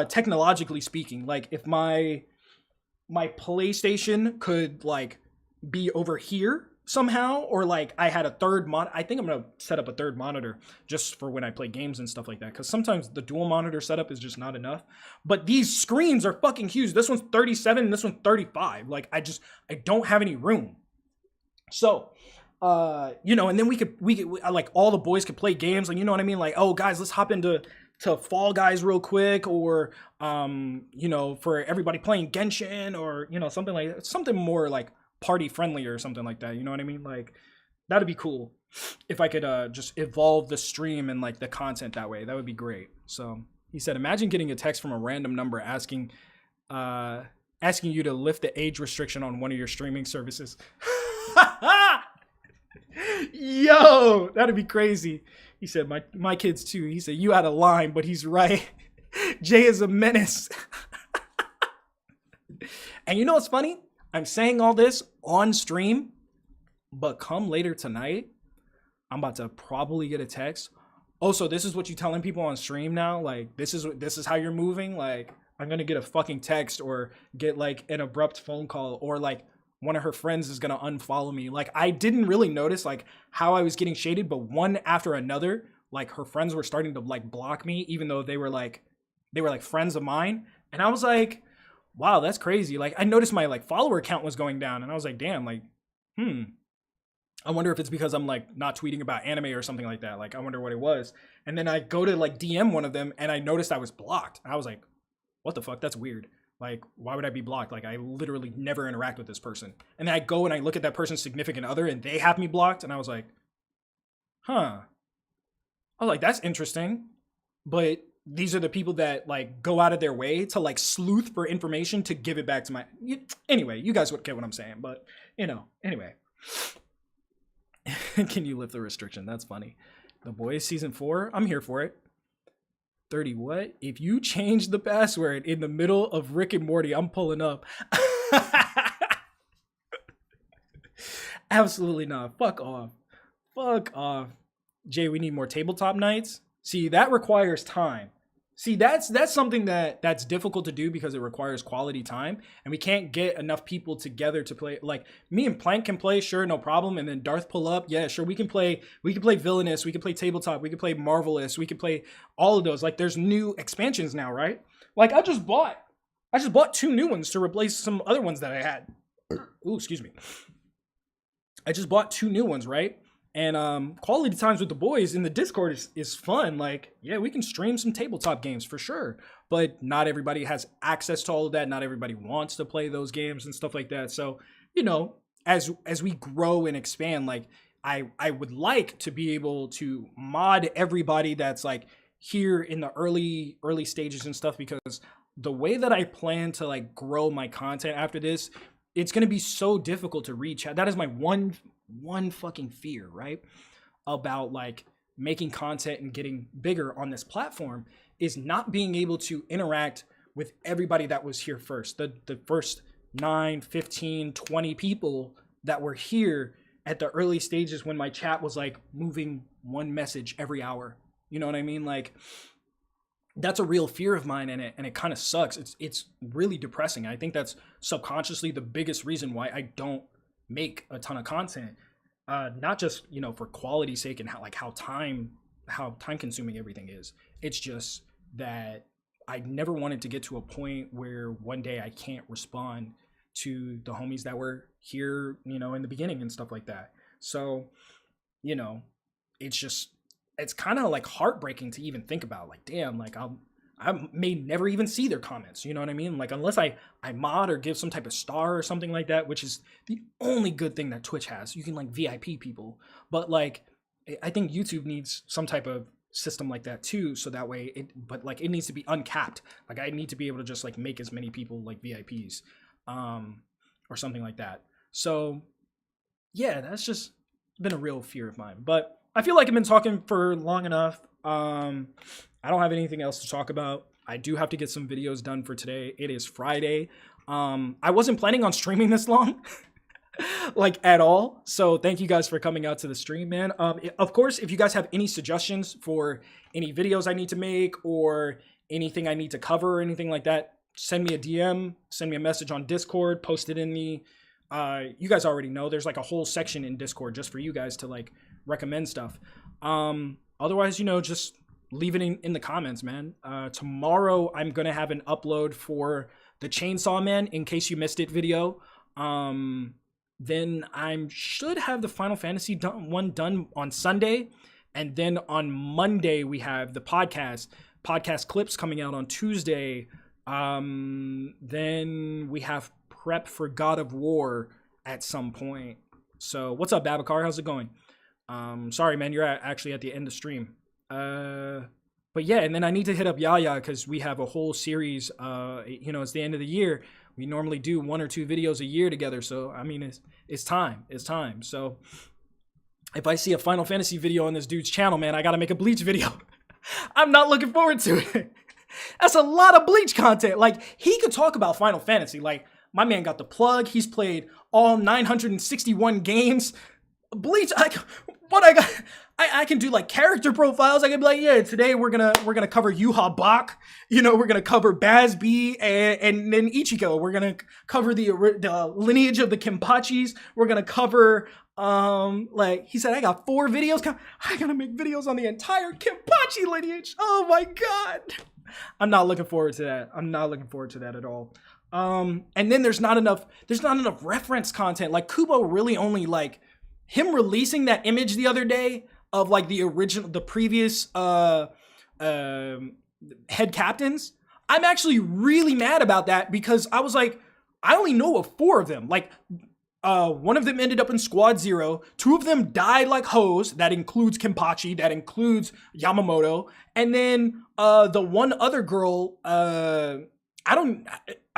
technologically speaking, like if my PlayStation could like be over here somehow, or like I had a third I think I'm gonna set up a third monitor just for when I play games and stuff like that, because sometimes the dual monitor setup is just not enough. But these screens are fucking huge. This one's 37 and this one's 35. Like, I don't have any room. So you know, and then we could like, all the boys could play games, like, you know what I mean? Like, oh guys, let's hop into Fall Guys real quick, or you know, for everybody playing Genshin, or, you know, something more like party friendly or something like that. You know what I mean? Like, that'd be cool if I could just evolve the stream and like the content that way. That would be great. So he said, imagine getting a text from a random number asking you to lift the age restriction on one of your streaming services. Yo, that'd be crazy. He said, my kids too. He said, you out of line, but he's right. Jay is a menace. And you know what's funny? I'm saying all this on stream, but come later tonight, I'm about to probably get a text. Oh, so this is what you're telling people on stream now? Like, this is how you're moving? Like, I'm going to get a fucking text, or get like an abrupt phone call, or like one of her friends is going to unfollow me. Like, I didn't really notice like how I was getting shaded, but one after another, like, her friends were starting to like block me, even though they were like friends of mine. And I was like, wow, that's crazy. Like, I noticed my like follower count was going down, and I was like, damn, like, I wonder if it's because I'm like not tweeting about anime or something like that. Like, I wonder what it was. And then I go to like DM one of them, and I noticed I was blocked. I was like, what the fuck? That's weird. Like, why would I be blocked? Like, I literally never interact with this person. And then I go and I look at that person's significant other, and they have me blocked, and I was like, huh. I was like, that's interesting. But these are the people that like go out of their way to like sleuth for information to give it back to anyway, you guys would get what I'm saying. But, you know, anyway. Can you lift the restriction? That's funny. The Boys season 4, I'm here for it. 30 what? If you change the password in the middle of Rick and Morty, I'm pulling up. Absolutely not. Fuck off. Fuck off. Jay, we need more tabletop nights. See, that requires time. See, that's something that's difficult to do because it requires quality time, and we can't get enough people together to play. Like, me and Plank can play, sure, no problem, and then Darth pull up, yeah, sure, we can play Villainous, we can play Tabletop, we can play Marvelous, we can play all of those. Like, there's new expansions now, right? Like, I just bought 2 new ones to replace some other ones that I had. Ooh, excuse me. I just bought 2 new ones, right? And quality times with the boys in the Discord is fun. Like, yeah, we can stream some tabletop games for sure, but not everybody has access to all of that. Not everybody wants to play those games and stuff like that. So, you know, as we grow and expand, like, I would like to be able to mod everybody that's like here in the early stages and stuff, because the way that I plan to like grow my content after this, it's going to be so difficult to reach. That is my one fucking fear, right? About like making content and getting bigger on this platform, is not being able to interact with everybody that was here first. The first 9, 15, 20 people that were here at the early stages when my chat was like moving one message every hour. You know what I mean? Like, that's a real fear of mine, and it kind of sucks. It's really depressing. I think that's subconsciously the biggest reason why I don't make a ton of content, not just, you know, for quality's sake and how time consuming everything is. It's just that I never wanted to get to a point where one day I can't respond to the homies that were here, you know, in the beginning and stuff like that. So, you know, it's kind of like heartbreaking to even think about. Like, damn, like I'm I may never even see their comments. You know what I mean? Like, unless I mod or give some type of star or something like that, which is the only good thing that Twitch has. You can like VIP people, but like, I think YouTube needs some type of system like that too, so that way but like it needs to be uncapped. Like, I need to be able to just like make as many people like VIPs, or something like that. So yeah, that's just been a real fear of mine. But I feel like I've been talking for long enough. I don't have anything else to talk about. I do have to get some videos done for today. It is Friday. I wasn't planning on streaming this long. Like, at all. So thank you guys for coming out to the stream, man. Of course, if you guys have any suggestions for any videos I need to make or anything I need to cover or anything like that, send me a DM, send me a message on Discord, post it in the you guys already know there's like a whole section in Discord just for you guys to like recommend stuff. Otherwise, you know, just leave it in the comments, man. Tomorrow I'm gonna have an upload for the Chainsaw Man in case you missed it video. Then I should have the Final Fantasy one done on Sunday. And then on Monday, we have the podcast clips coming out on Tuesday. Then we have prep for God of War at some point. So what's up, Babacar? How's it going? Sorry, man, you're actually at the end of stream. But yeah, and then I need to hit up Yaya because we have a whole series. You know, it's the end of the year. We normally do 1 or 2 videos a year together. So, I mean, it's time. It's time. So, if I see a Final Fantasy video on this dude's channel, man, I got to make a Bleach video. I'm not looking forward to it. That's a lot of Bleach content. Like, he could talk about Final Fantasy. Like, my man got the plug. He's played all 961 games. Bleach, I can do like character profiles. I can be like, yeah, today we're gonna cover Yuha Bach. You know, we're gonna cover Bazby and then Ichigo. We're gonna cover the lineage of the Kenpachis. We're gonna cover like he said, I got 4 videos. I gotta make videos on the entire Kenpachi lineage. Oh my god, I'm not looking forward to that. I'm not looking forward to that at all. And then there's not enough reference content. Like Kubo really only like him releasing that image the other day of like the previous head captains. I'm actually really mad about that because I was like, I only know of 4 of them. Like, one of them ended up in Squad 0. 2 of them died like hoes. That includes Kenpachi. That includes Yamamoto. And then the one other girl, I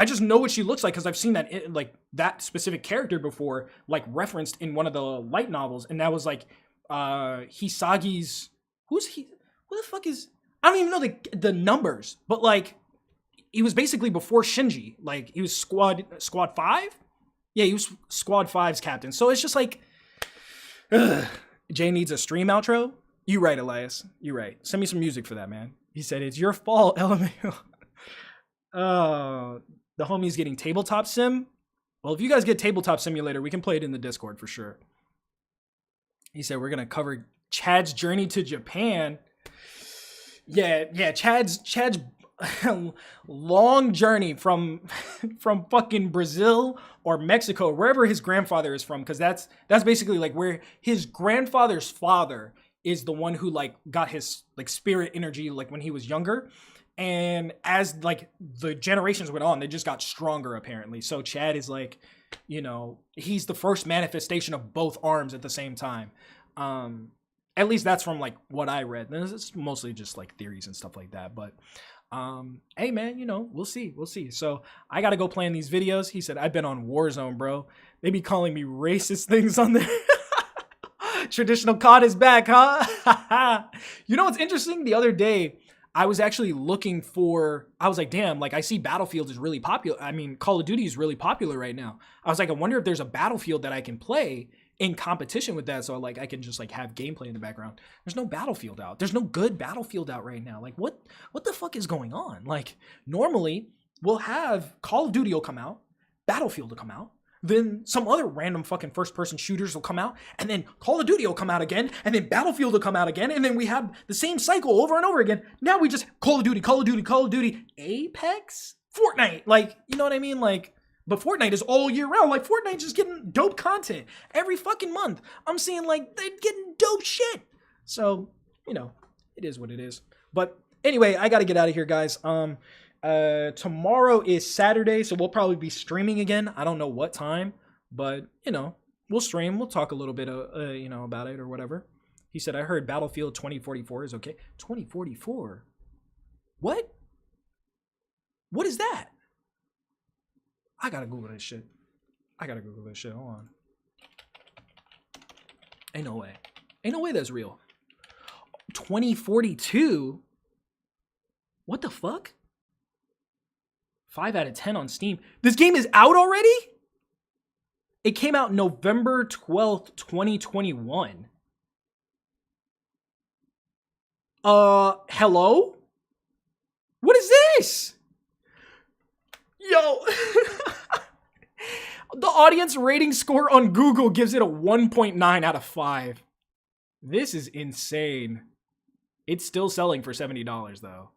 just know what she looks like because I've seen that like that specific character before, like referenced in one of the light novels, and that was like Hisagi's. Who's he? Who the fuck is? I don't even know the numbers, but like he was basically before Shinji. Like he was Squad 5. Yeah, he was Squad 5's captain. So it's just like, Jay needs a stream outro. You right, Elias. You right. Send me some music for that, man. He said it's your fault, LMAO. The homie's getting Tabletop Sim. Well, if you guys get Tabletop Simulator, we can play it in the Discord for sure. He said we're gonna cover Chad's journey to Japan. Yeah, Chad's long journey from fucking Brazil or Mexico, wherever his grandfather is from, because that's basically like where his grandfather's father is the one who like got his like spirit energy like when he was younger. And as like the generations went on, they just got stronger apparently. So Chad is like, you know, he's the first manifestation of both arms at the same time. At least that's from like what I read. It's mostly just like theories and stuff like that. But hey man, you know, we'll see. So I gotta go plan these videos. He said, I've been on Warzone, bro. They be calling me racist things on there. Traditional COD is back, huh? You know what's interesting? The other day, I was actually looking for, I was like, damn, like I see Battlefield is really popular. I mean, Call of Duty is really popular right now. I was like, I wonder if there's a Battlefield that I can play in competition with that. So like I can just like have gameplay in the background. There's no Battlefield out. There's no good Battlefield out right now. Like what the fuck is going on? Like normally we'll have Call of Duty will come out, Battlefield will come out, then some other random fucking first-person shooters will come out, and then Call of Duty will come out again, and then Battlefield will come out again, and then we have the same cycle over and over again. Now we just Call of Duty, Apex, Fortnite. Like, you know what I mean? Like, but Fortnite is all year round. Like, Fortnite's just getting dope content every fucking month. I'm seeing, like, they're getting dope shit. So, you know, it is what it is. But Anyway, I got to get out of here, guys. Tomorrow is Saturday, so we'll probably be streaming again. I don't know what time, but you know, we'll stream. We'll talk a little bit, you know, about it or whatever. He said, I heard Battlefield 2044 is okay. 2044? What? What is that? I gotta Google this shit. Hold on. Ain't no way. Ain't no way that's real. 2042? What the fuck? 5 out of 10 on Steam. This game is out already? It came out November 12th, 2021. Hello? What is this? Yo. The audience rating score on Google gives it a 1.9 out of 5. This is insane. It's still selling for $70 though.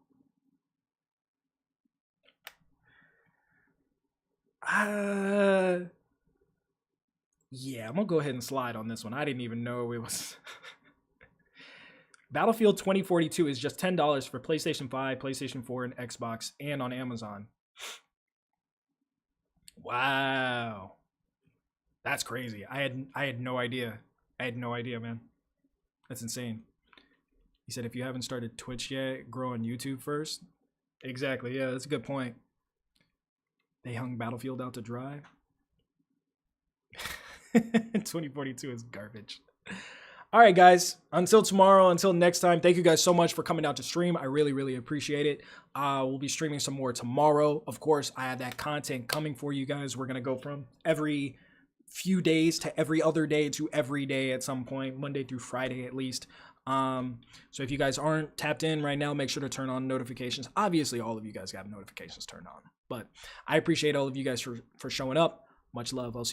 Yeah, I'm gonna go ahead and slide on this one. I didn't even know it was. Battlefield 2042 is just $10 for PlayStation 5, PlayStation 4, and Xbox, and on Amazon. Wow. That's crazy. I had no idea. I had no idea, man. That's insane. He said if you haven't started Twitch yet, grow on YouTube first. Exactly. Yeah, that's a good point. They hung Battlefield out to dry. 2042 is garbage. All right, guys. Until tomorrow, until next time, thank you guys so much for coming out to stream. I really, really appreciate it. We'll be streaming some more tomorrow. Of course, I have that content coming for you guys. We're going to go from every few days to every other day to every day at some point, Monday through Friday at least. So if you guys aren't tapped in right now, make sure to turn on notifications. Obviously, all of you guys have notifications turned on. But I appreciate all of you guys for showing up. Much love. I'll see you.